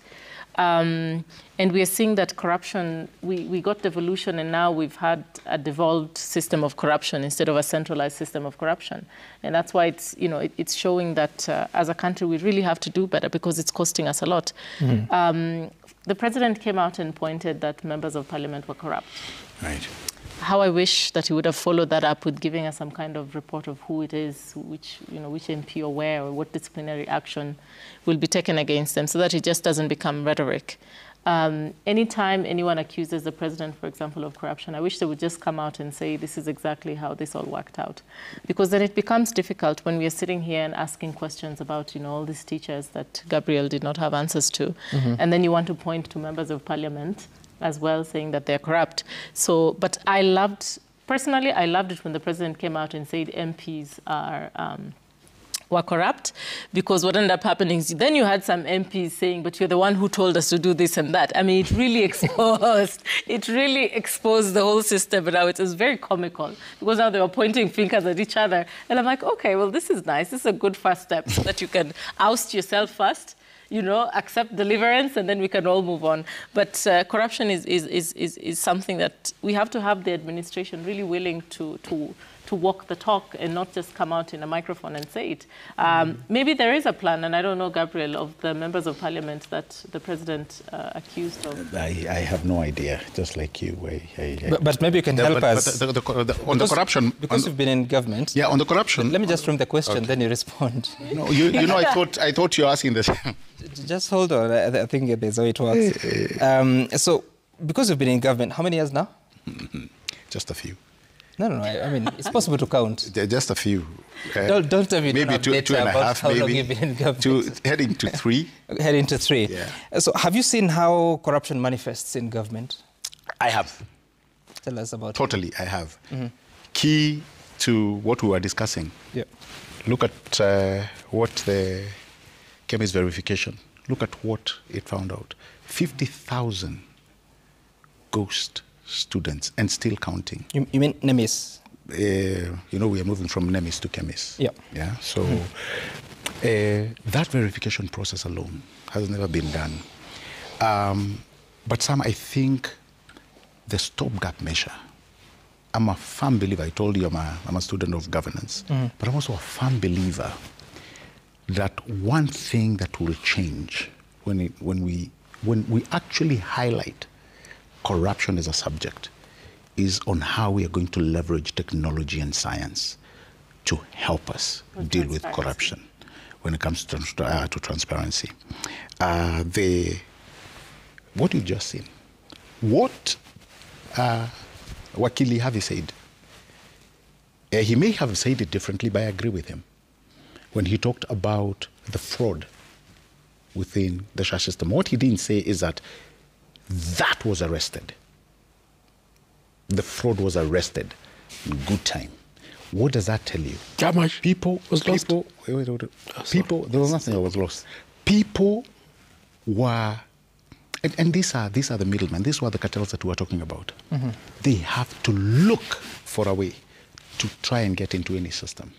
And we are seeing that corruption, we got devolution, and now we've had a devolved system of corruption instead of a centralized system of corruption. And that's why it's, it's showing that as a country we really have to do better because it's costing us a lot. The president came out and pointed that members of parliament were corrupt. Right. How I wish that he would have followed that up with giving us some kind of report of who it is, which MP or where, or what disciplinary action will be taken against them, so that it just doesn't become rhetoric. Anytime anyone accuses the president, for example, of corruption, I wish they would just come out and say, this is exactly how this all worked out. Because then it becomes difficult when we are sitting here and asking questions about, all these teachers that Gabriel did not have answers to. And then you want to point to members of parliament as well, saying that they're corrupt. So, but personally, I loved it when the president came out and said MPs were corrupt, because what ended up happening is then you had some MPs saying, but you're the one who told us to do this and that. I mean, it really exposed the whole system, but now it was very comical because now they were pointing fingers at each other. And I'm like, okay, well, this is nice. This is a good first step so that you can oust yourself first, accept deliverance, and then we can all move on. But corruption is something that we have to have the administration really willing to walk the talk and not just come out in a microphone and say it. Maybe there is a plan, and I don't know, Gabriel, of the members of parliament that the president accused of. I have no idea, just like you. But maybe you can help us. On the corruption... Because you've been in government. Yeah, on the corruption... Let me just frame the question, then you respond. No, I thought you were asking this. Just hold on. I think there's how it works. So, because you've been in government, how many years now? Just a few. No. I mean, it's possible to count. Just a few. Don't tell me. Maybe two and a half, how long maybe. you've been in government. Heading to three. Heading to three. Yeah. So have you seen how corruption manifests in government? I have. Tell us about Totally, it. I have. Key to what we were discussing. Yeah. Look at what the chemist verification, look at what it found out. 50,000 ghost students and still counting. You mean NEMIS? You know, we are moving from NEMIS to chemists. Yeah. Yeah. So that verification process alone has never been done. But Sam, I think the stopgap measure. I'm a firm believer. I told you I'm a student of governance, but I'm also a firm believer that one thing that will change when we actually highlight corruption as a subject is on how we are going to leverage technology and science to help us deal with corruption when it comes to transparency. What you've just seen, what Wakili Harvey said, he may have said it differently, but I agree with him. When he talked about the fraud within the SHA system, what he didn't say is that was arrested. The fraud was arrested in good time. What does that tell you? How much People was lost? People, there was nothing that was lost. People were, and these are the middlemen. These were the cartels that we were talking about. They have to look for a way to try and get into any system.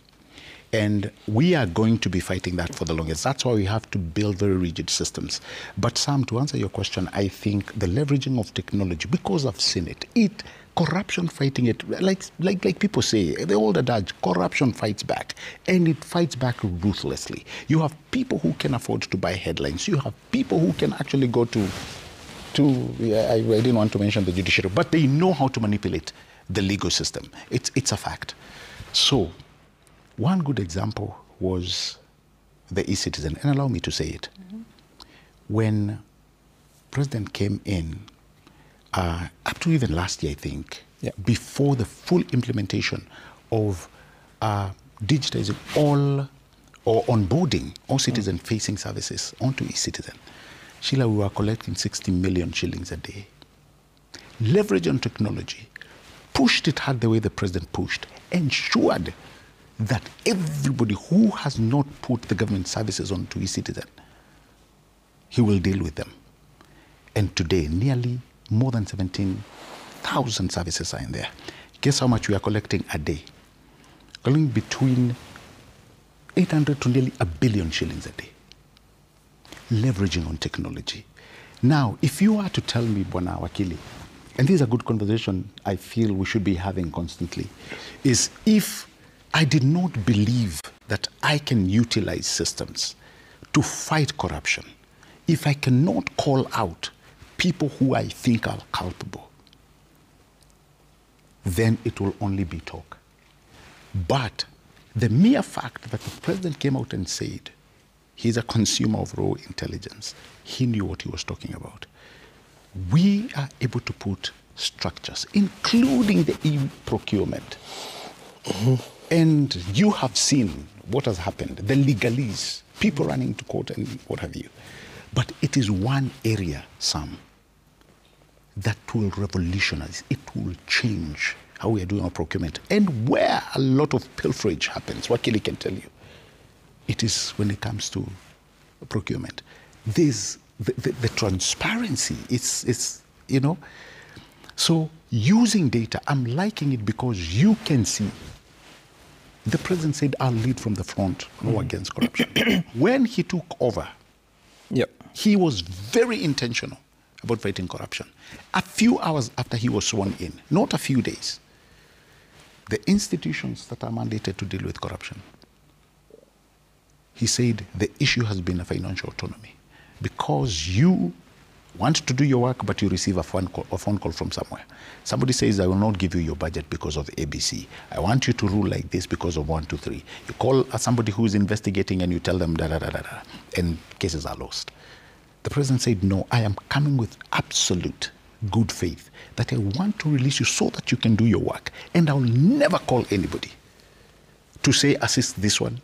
And we are going to be fighting that for the longest. That's why we have to build very rigid systems. But Sam, to answer your question, I think the leveraging of technology, because I've seen it, corruption fighting it, like people say, the old adage, corruption fights back, and it fights back ruthlessly. You have people who can afford to buy headlines. You have people who can actually go to I didn't want to mention the judiciary, but they know how to manipulate the legal system. It's a fact. So, one good example was the e-citizen, and allow me to say it. When President came in, up to even last year, I think, before the full implementation of digitizing all or onboarding all citizen-facing services onto e-citizen, Sheila, we were collecting 60 million shillings a day. Leverage on technology, pushed it hard the way the president pushed, ensured that everybody who has not put the government services onto e-citizen, he will deal with them. And today, nearly more than 17,000 services are in there. Guess how much we are collecting a day? Collecting between 800 to nearly 1 billion shillings a day. Leveraging on technology. Now, if you are to tell me, Bwana Wakili, and this is a good conversation I feel we should be having constantly, is if I did not believe that I can utilize systems to fight corruption, if I cannot call out people who I think are culpable, then it will only be talk. But the mere fact that the president came out and said he's a consumer of raw intelligence, he knew what he was talking about. We are able to put structures, including the e-procurement. And you have seen what has happened, the legalese, people running to court and what have you. But it is one area, Sam, that will revolutionize, it will change how we are doing our procurement. And where a lot of pilferage happens, Wakili can tell you, it is when it comes to procurement. There's the transparency, it's you know. So using data, I'm liking it because you can see. The president said, I'll lead from the front, no against corruption. When he took over, he was very intentional about fighting corruption. A few hours after he was sworn in, not a few days, the institutions that are mandated to deal with corruption, he said the issue has been a financial autonomy. Because you want to do your work, but you receive a phone call from somewhere. Somebody says, I will not give you your budget because of ABC. I want you to rule like this because of 1, 2, 3. You call somebody who is investigating and you tell them and cases are lost. The president said, no, I am coming with absolute good faith that I want to release you so that you can do your work. And I'll never call anybody to say, assist this one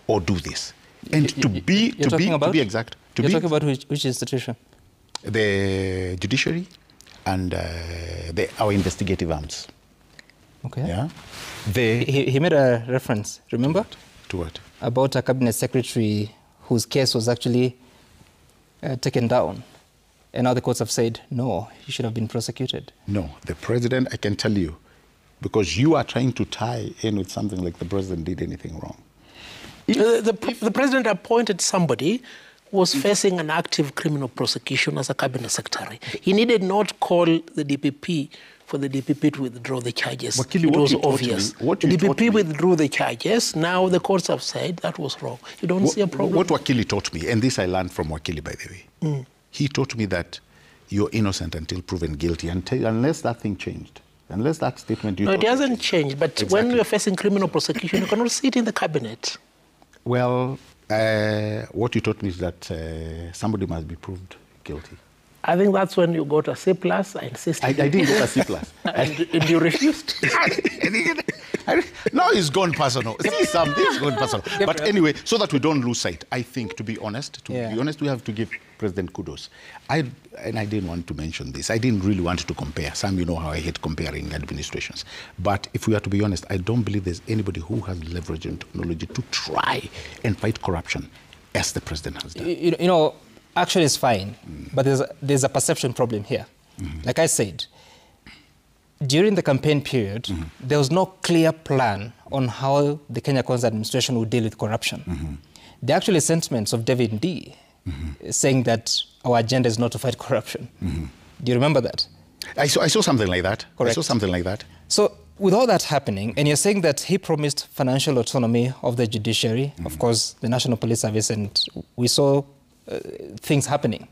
or do this. And to be exact. You're talking about which institution? The judiciary and our investigative arms. Okay. Yeah. He made a reference, remember? To what? About a cabinet secretary whose case was actually taken down. And now the courts have said, no, he should have been prosecuted. No, the president, I can tell you, because you are trying to tie in with something like the president did anything wrong. The president appointed somebody who was facing an active criminal prosecution as a cabinet secretary. He needed not call the DPP for the DPP to withdraw the charges. Wakili, it was obvious. The DPP me, withdrew the charges. Now the courts have said that was wrong. You don't see a problem. What Wakili taught me, and this I learned from Wakili, by the way, he taught me that you're innocent until proven guilty, unless that thing changed. Unless that statement... No, it hasn't changed, but exactly. When you're facing criminal prosecution, you cannot sit in the cabinet. Well, what you taught me is that somebody must be proved guilty. I think that's when you got a C+. I insisted. I didn't get a C+. and you refused? Now it's gone personal. See, Sam, this is gone personal. But anyway, so that we don't lose sight, I think, to be honest, we have to give President kudos. And I didn't want to mention this. I didn't really want to compare. Sam, you know how I hate comparing administrations. But if we are to be honest, I don't believe there's anybody who has leverage and technology to try and fight corruption as the president has done. You know, actually it's fine, but there's a perception problem here. Like I said, during the campaign period, there was no clear plan on how the Kenya Kwanza administration would deal with corruption. The actual sentiments of David D saying that our agenda is not to fight corruption. Do you remember that? I saw something like that. Correct. I saw something like that. So with all that happening, and you're saying that he promised financial autonomy of the judiciary, of course, the National Police Service, and we saw things happening.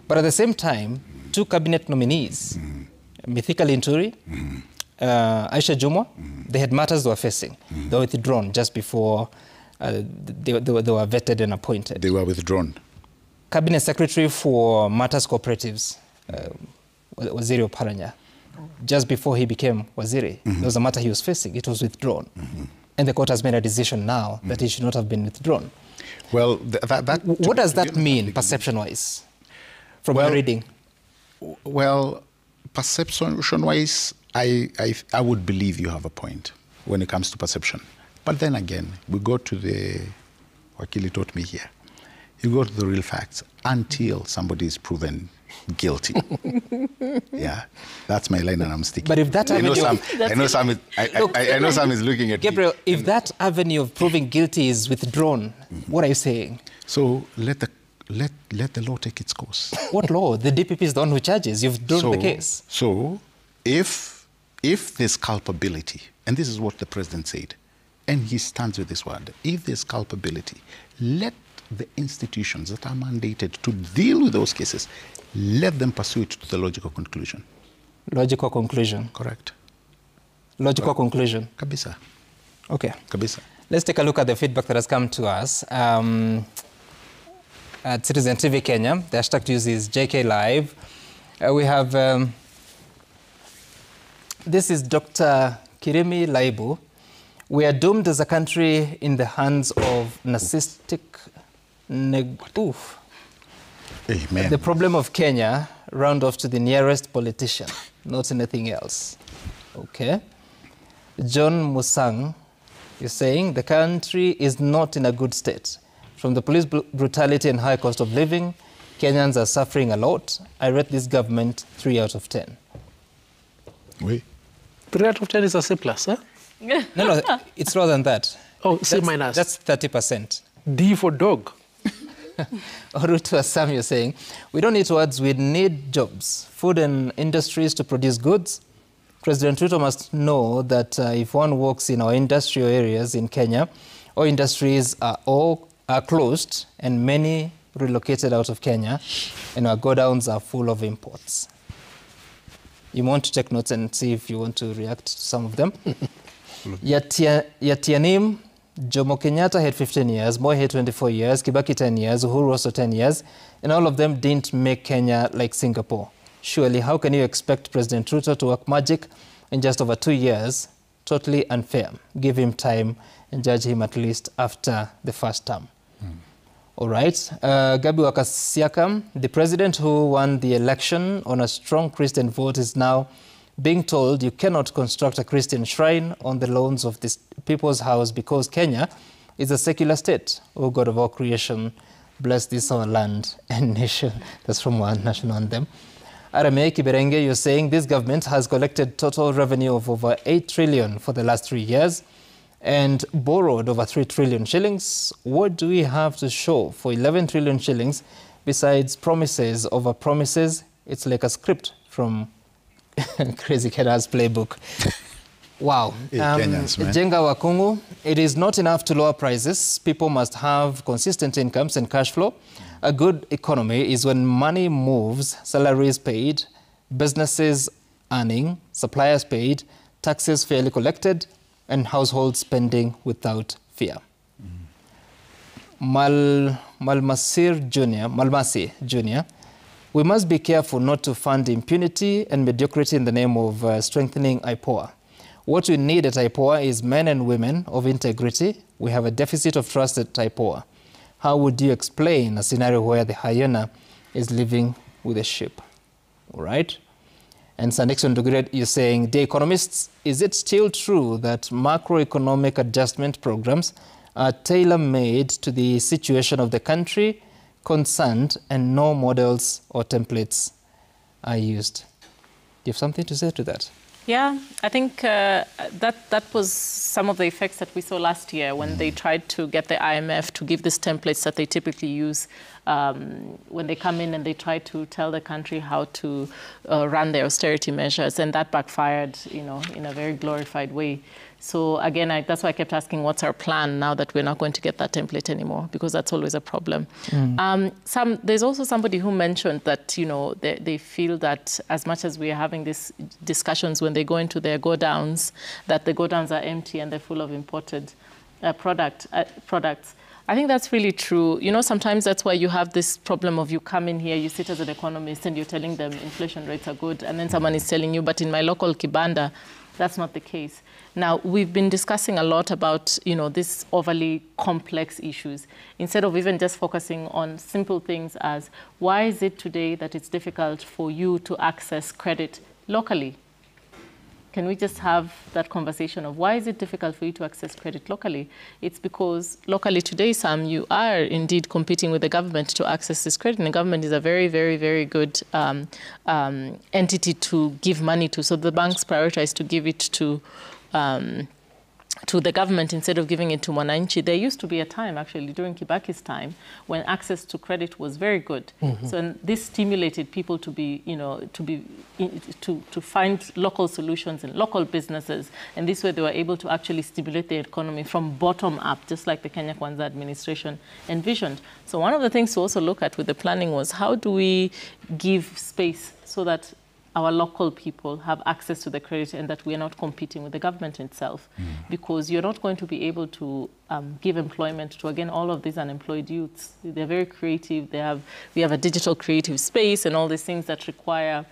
But at the same time, two cabinet nominees, Mithika Linturi, Aisha Jumwa, they had matters they were facing. They were withdrawn just before they were vetted and appointed. They were withdrawn. Cabinet Secretary for Matters Cooperatives, Waziri Oparanya, just before he became Waziri, there was a matter he was facing. It was withdrawn. And the court has made a decision now that it should not have been withdrawn. Well, what does that mean, perception-wise, from your reading? Well, perception-wise, I would believe you have a point when it comes to perception. But then again, we go to the, Wakili taught me here, you go to the real facts until somebody is proven guilty. Yeah, that's my line and I'm sticking. But if that I know Sam is looking at Gabriel, me. if that avenue of proving guilty is withdrawn, what are you saying? So let the law take its course. What law? The DPP is the one who charges. You've withdrawn the case. So if there's culpability, and this is what the president said, and he stands with this word, if there's culpability, let the institutions that are mandated to deal with those cases, let them pursue it to the logical conclusion. Logical conclusion. Correct. Logical conclusion. Kabisa. Okay. Kabisa. Let's take a look at the feedback that has come to us. At Citizen TV Kenya, the hashtag to use is JK Live. We have, this is Dr. Kirimi Laibu. We are doomed as a country in the hands of narcissistic Amen. The problem of Kenya, round off to the nearest politician, not anything else. Okay. John Musang is saying the country is not in a good state. From the police brutality and high cost of living, Kenyans are suffering a lot. I rate this government 3 out of 10. Oui. 3 out of 10 is a C+, huh? No, it's lower than that. Oh, C minus. That's 30%. D for dog. Orutu Assam, you're saying, we don't need words, we need jobs, food and industries to produce goods. President Ruto must know that if one works in our industrial areas in Kenya, all industries are closed and many relocated out of Kenya, and our godowns are full of imports. You want to take notes and see if you want to react to some of them. Yatianim, Jomo Kenyatta had 15 years, Moi had 24 years, Kibaki 10 years, Uhuru also 10 years, and all of them didn't make Kenya like Singapore. Surely, how can you expect President Ruto to work magic in just over 2 years? Totally unfair. Give him time and judge him at least after the first term. All right. Gabi Wakasiakam, the president who won the election on a strong Christian vote, is now being told you cannot construct a Christian shrine on the lawns of this people's house because Kenya is a secular state. O God of all creation, bless this our land and nation. That's from our national anthem. Arame Kiberenge, you're saying this government has collected total revenue of over 8 trillion for the last 3 years and borrowed over 3 trillion shillings. What do we have to show for 11 trillion shillings besides promises over promises? It's like a script from Crazy Kenya's playbook. Wow. Kenyans, man. Jenga Wakungu, it is not enough to lower prices. People must have consistent incomes and cash flow. A good economy is when money moves, salaries paid, businesses earning, suppliers paid, taxes fairly collected, and household spending without fear. Malmasi Jr., we must be careful not to fund impunity and mediocrity in the name of strengthening IPOA. What we need at IPOA is men and women of integrity. We have a deficit of trust at IPOA. How would you explain a scenario where the hyena is living with a sheep? All right. And Sanixon Dugred, you're saying, dear economists, is it still true that macroeconomic adjustment programs are tailor-made to the situation of the country concerned and no models or templates are used? Do you have something to say to that? Yeah, I think that was some of the effects that we saw last year when they tried to get the IMF to give these templates that they typically use when they come in and they try to tell the country how to run their austerity measures, and that backfired, in a very glorified way. So again, that's why I kept asking, what's our plan now that we're not going to get that template anymore? Because that's always a problem. There's also somebody who mentioned that, they feel that as much as we are having these discussions when they go into their go-downs, that the go-downs are empty and they're full of imported products. I think that's really true. Sometimes that's why you have this problem of you come in here, you sit as an economist and you're telling them inflation rates are good, and then someone is telling you, but in my local kibanda, that's not the case. Now, we've been discussing a lot about, these overly complex issues, instead of even just focusing on simple things as, why is it today that it's difficult for you to access credit locally? Can we just have that conversation of why is it difficult for you to access credit locally? It's because locally today, Sam, you are indeed competing with the government to access this credit. And the government is a very, very, very good entity to give money to. So the banks prioritize to give it to the government instead of giving it to Mwananchi. There used to be a time, actually, during Kibaki's time, when access to credit was very good. So this stimulated people to be, to find local solutions and local businesses. And this way they were able to actually stimulate the economy from bottom up, just like the Kenya Kwanza administration envisioned. So one of the things to also look at with the planning was, how do we give space so that our local people have access to the credit and that we are not competing with the government itself, because you're not going to be able to give employment to, again, all of these unemployed youths. They're very creative. We have a digital creative space and all these things that require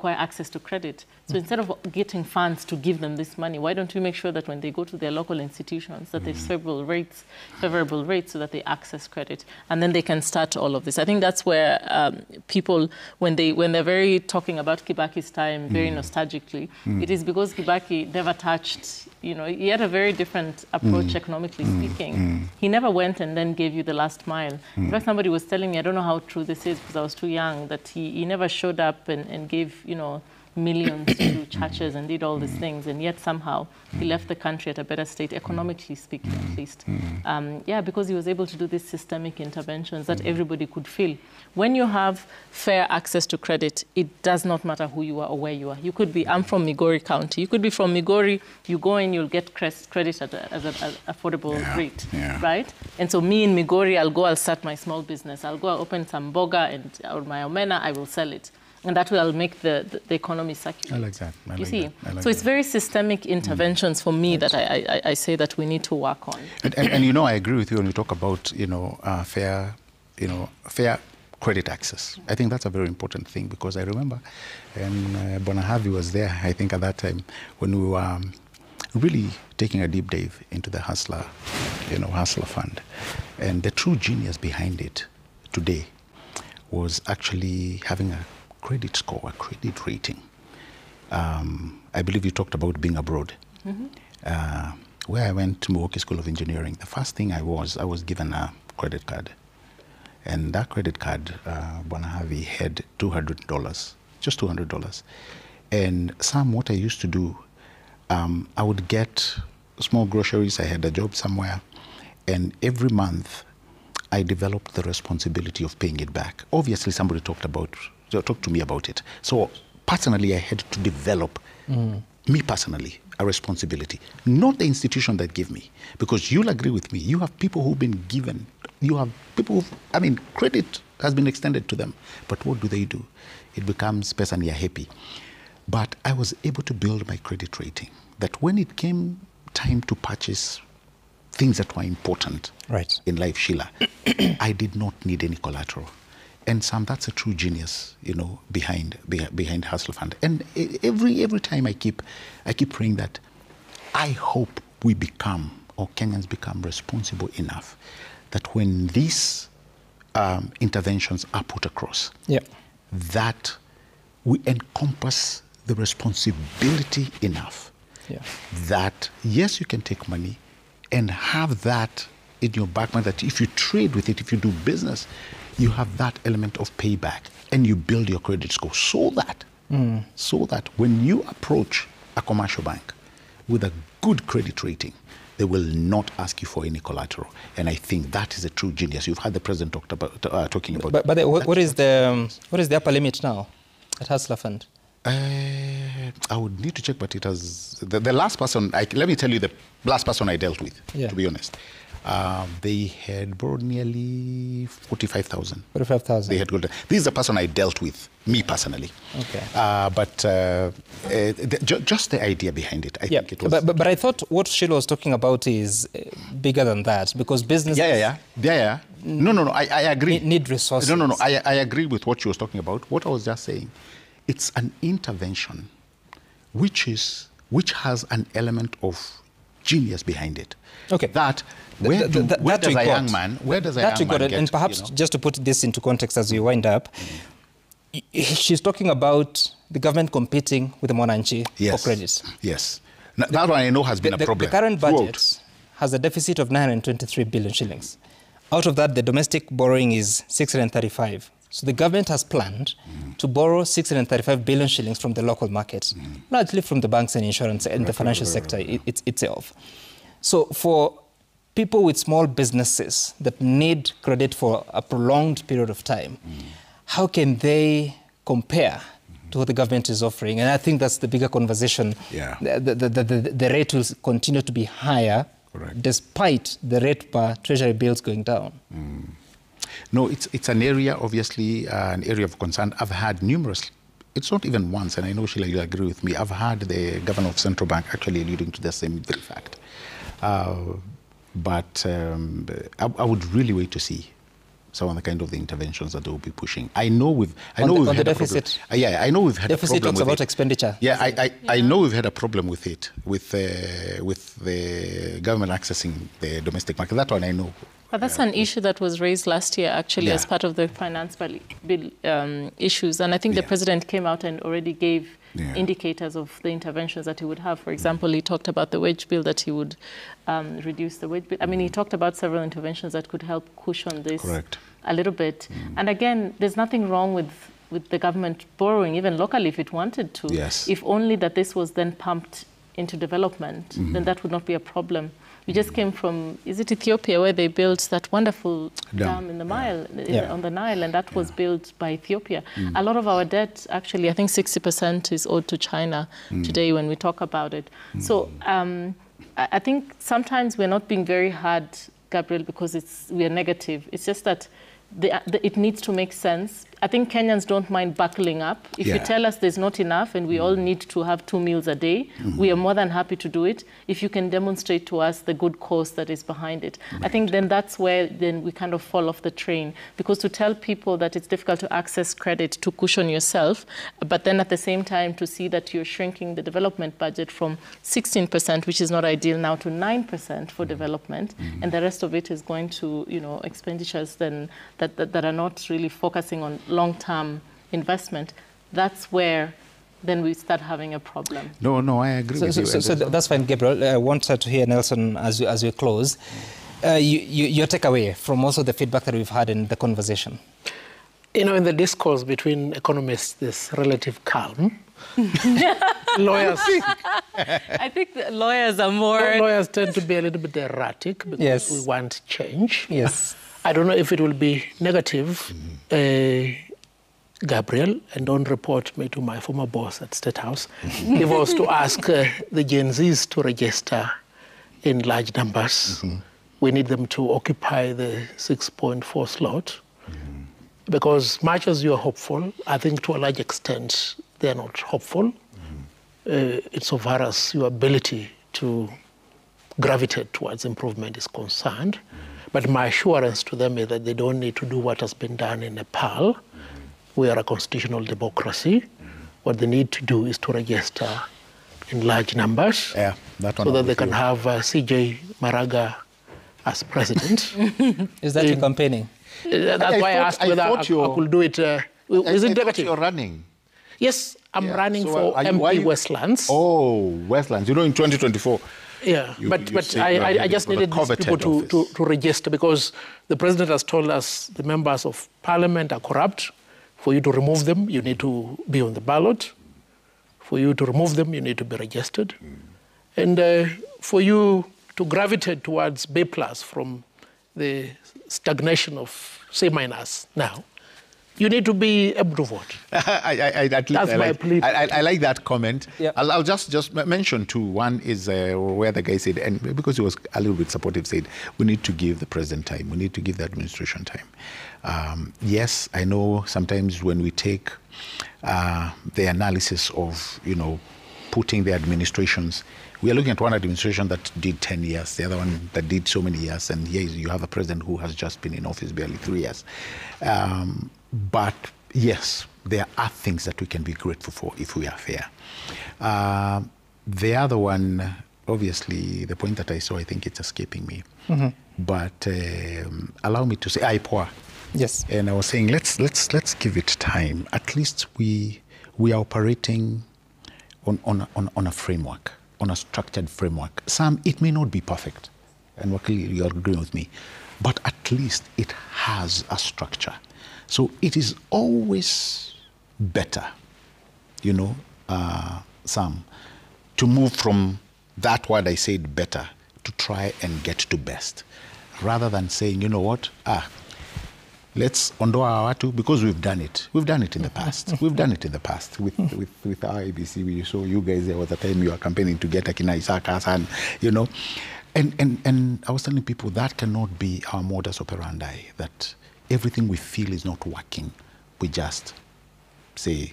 access to credit. So instead of getting funds to give them this money, why don't we make sure that when they go to their local institutions that there's favorable rates so that they access credit, and then they can start all of this. I think that's where people, when they're very talking about Kibaki's time very nostalgically, it is because Kibaki never touched, he had a very different approach economically speaking. He never went and then gave you the last mile. In fact, somebody was telling me, I don't know how true this is because I was too young, that he never showed up and gave, millions to churches and did all these things, and yet somehow he left the country at a better state, economically speaking at least. Because he was able to do these systemic interventions that everybody could feel. When you have fair access to credit, it does not matter who you are or where you are. You could be, I'm from Migori County. You could be from Migori, you go in, you'll get credit at an affordable rate, right? And so me in Migori, I'll start my small business. I'll go open some boga or my omena, I will sell it. And that will make the economy circulate. I like that. You see? So it's very systemic interventions for me that I say that we need to work on. And I agree with you when you talk about, fair credit access. I think that's a very important thing, because I remember Bonahavi was there, I think at that time, when we were really taking a deep dive into the Hustler, Hustler Fund. And the true genius behind it today was actually having a credit score, a credit rating. I believe you talked about being abroad. Where I went to Milwaukee School of Engineering, the first thing I was given a credit card. And that credit card, Bonahavi, had $200, just $200. And Sam, what I used to do, I would get small groceries. I had a job somewhere. And every month, I developed the responsibility of paying it back. Obviously, somebody talked to me about it. So personally, I had to develop, me personally, a responsibility. Not the institution that gave me. Because you'll agree with me, you have people who've been given, you have people credit has been extended to them. But what do? It becomes pesa ni ya happy. But I was able to build my credit rating, that when it came time to purchase things that were important in life, Sheila, I did not need any collateral. And Sam, that's a true genius, behind Hustler Fund. And every time I keep praying that I hope we become, or Kenyans become, responsible enough that when these interventions are put across, that we encompass the responsibility enough that, yes, you can take money and have that in your back mind, that if you trade with it, if you do business, you have that element of payback, and you build your credit score so that when you approach a commercial bank with a good credit rating, they will not ask you for any collateral. And I think that is a true genius. You've had the president talking about. But what is the upper limit now at Hustler Fund? I would need to check, but it has the last person. Let me tell you the last person I dealt with. To be honest, they had borrowed nearly 45,000. 45,000. They had got. This is the person I dealt with, me personally. Okay. Just the idea behind it, I think it was. But I thought what Sheila was talking about is bigger than that, because business. No. I agree. Need resources. No. I agree with what she was talking about. What I was just saying, it's an intervention which has an element of genius behind it. Okay. That where does a young man get? And perhaps just to put this into context as we wind up, she's talking about the government competing with the Mwananchi for credit. Yes. That one I know has been a problem. The current budget has a deficit of 923 billion shillings. Out of that, the domestic borrowing is 635. So the government has planned to borrow 635 billion shillings from the local market, largely from the banks and insurance and the financial sector itself. So for people with small businesses that need credit for a prolonged period of time, how can they compare to what the government is offering? And I think that's the bigger conversation. The rate will continue to be higher despite the rate per treasury bills going down. No, it's an area, obviously, an area of concern. I've had numerous, it's not even once, and I know Sheila, you'll agree with me, I've had the governor of Central Bank actually alluding to the same very fact. But I would really wait to see some of the kind of the interventions that they will be pushing. I know we've had a problem. I know we've had a problem with it. Deficit talks about expenditure. I know we've had a problem with it, with the government accessing the domestic market. That one I know. But that's an issue that was raised last year, actually, as part of the finance bill issues. And I think the president came out and already gave indicators of the interventions that he would have. For example, he talked about the wage bill, that he would reduce the wage bill. I mean, he talked about several interventions that could help cushion this a little bit. And again, there's nothing wrong with the government borrowing, even locally, if it wanted to. If only that this was then pumped into development, then that would not be a problem. We just came from, is it Ethiopia, where they built that wonderful dam in the on the Nile, and that was built by Ethiopia. A lot of our debt, actually, I think 60% is owed to China today when we talk about it. So I think sometimes we're not being very hard, Gabriel, because we are negative. It's just that it needs to make sense. I think Kenyans don't mind buckling up. If you tell us there's not enough and we all need to have 2 meals a day, we are more than happy to do it if you can demonstrate to us the good cause that is behind it. Right. I think then that's where then we kind of fall off the train. Because to tell people that it's difficult to access credit to cushion yourself, but then at the same time to see that you're shrinking the development budget from 16%, which is not ideal, now to 9% for development, and the rest of it is going to, you know, expenditures then that are not really focusing on long-term investment, that's where then we start having a problem. No, I agree with you. So that's fine, Gabriel. I wanted to hear Nelson as we close. Your takeaway from also the feedback that we've had in the conversation. You know, in the discourse between economists, there's relative calm. Lawyers. I think the lawyers are more... Lawyers tend to be a little bit erratic because we want change. Yes. I don't know if it will be negative, Gabriel, and don't report me to my former boss at State House, if I was to ask the Gen Zs to register in large numbers. We need them to occupy the 6.4 slot. Because much as you're hopeful, I think to a large extent they're not hopeful. Insofar as your ability to gravitate towards improvement is concerned. But my assurance to them is that they don't need to do what has been done in Nepal. We are a constitutional democracy. What they need to do is to register in large numbers so that they can have CJ Maraga as president. Is that your campaigning? That's why I asked whether I could do it. Is it negative? You're running. Yes, I'm running for MP Westlands. Oh, Westlands. You know, in 2024. Yeah, but I just needed these people to register because the president has told us the members of parliament are corrupt. For you to remove them, you need to be on the ballot. For you to remove them, you need to be registered. And for you to gravitate towards B+ from the stagnation of C- now, you need to be able to vote. That's my plea. I like that comment. Yeah. I'll just mention two. One is where the guy said, and because he was a little bit supportive, said, we need to give the president time. We need to give the administration time. Yes, I know sometimes when we take the analysis of, putting the administrations, we are looking at one administration that did 10 years, the other one that did so many years, and here you have a president who has just been in office barely 3 years. But yes, there are things that we can be grateful for if we are fair. The other one, obviously, the point that I saw, I think it's escaping me. But allow me to say, IPOA. Yes. And I was saying, let's give it time. At least we are operating on a framework, on a structured framework. It may not be perfect, and you're agreeing with me, but at least it has a structure. So it is always better, Sam, to move from that word I said better to try and get to best, rather than saying, you know what, let's ondoa our watu, because we've done it. We've done it in the past. We've done it in the past with our ABC. We saw you guys, there was a time you were campaigning to get Akina Isaka, and I was telling people that cannot be our modus operandi, that everything we feel is not working, we just say,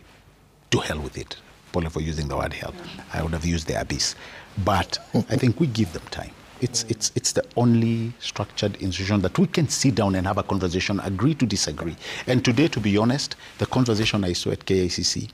to hell with it. Probably for using the word hell. I would have used the abyss. But I think we give them time. It's the only structured institution that we can sit down and have a conversation, agree to disagree. And today, to be honest, the conversation I saw at KICC,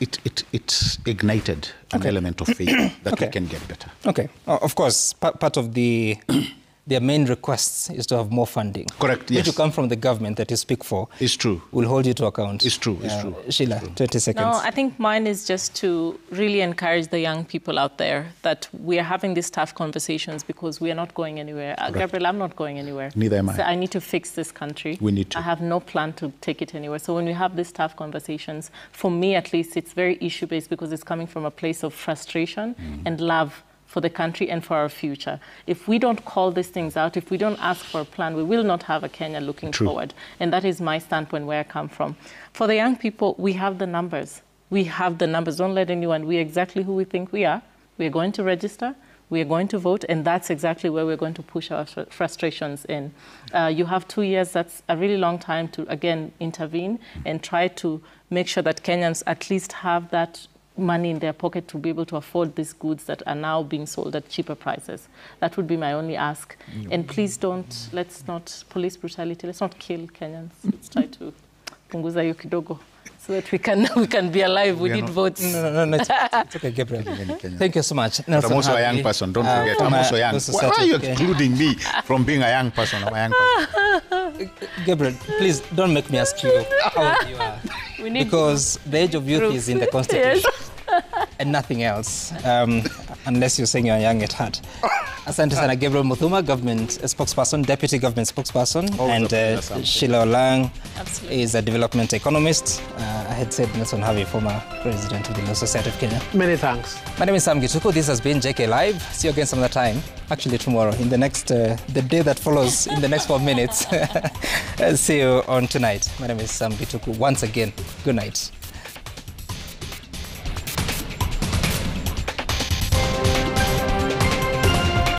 it ignited an element of faith that we can get better. Okay. Of course, part of their main requests is to have more funding. Correct, yes. Which will come from the government that you speak for. It's true. Will hold you to account. It's true, it's true. Sheila, 20 seconds. No, I think mine is just to really encourage the young people out there that we are having these tough conversations because we are not going anywhere. Gabriel, I'm not going anywhere. Neither am I. So I need to fix this country. We need to. I have no plan to take it anywhere. So when we have these tough conversations, for me at least, it's very issue-based because it's coming from a place of frustration and love for the country and for our future. If we don't call these things out, if we don't ask for a plan, we will not have a Kenya looking forward. And that is my standpoint where I come from. For the young people, we have the numbers. We have the numbers. Don't let anyone, we're exactly who we think we are. We're going to register. We are going to vote, and that's exactly where we're going to push our frustrations in. You have 2 years. That's a really long time to, again, intervene and try to make sure that Kenyans at least have that money in their pocket to be able to afford these goods that are now being sold at cheaper prices. That would be my only ask. And please let's not police brutality. Let's not kill Kenyans. Let's try to punguza hiyo kidogo, so that we can be alive. We need votes. No, it's okay, Gabriel. Thank you so much. I'm also a young person, don't forget. I'm also young. Why are you excluding me from being a young person? I'm a young person. Gabriel, please don't make me ask you how old you are. Because the age of youth is in the Constitution. Yes. And nothing else, unless you're saying you're young at heart. Asante sana, Gabriel Muthuma, government spokesperson, deputy government spokesperson, and Sheila Olang is a development economist. I had said Nelson Harvey, former president of the Law Society of Kenya. Many thanks. My name is Sam Gituku. This has been JK Live. See you again some other time. Actually, tomorrow, in the next, the day that follows, in the next 4 minutes. See you on tonight. My name is Sam Gituku. Once again, good night.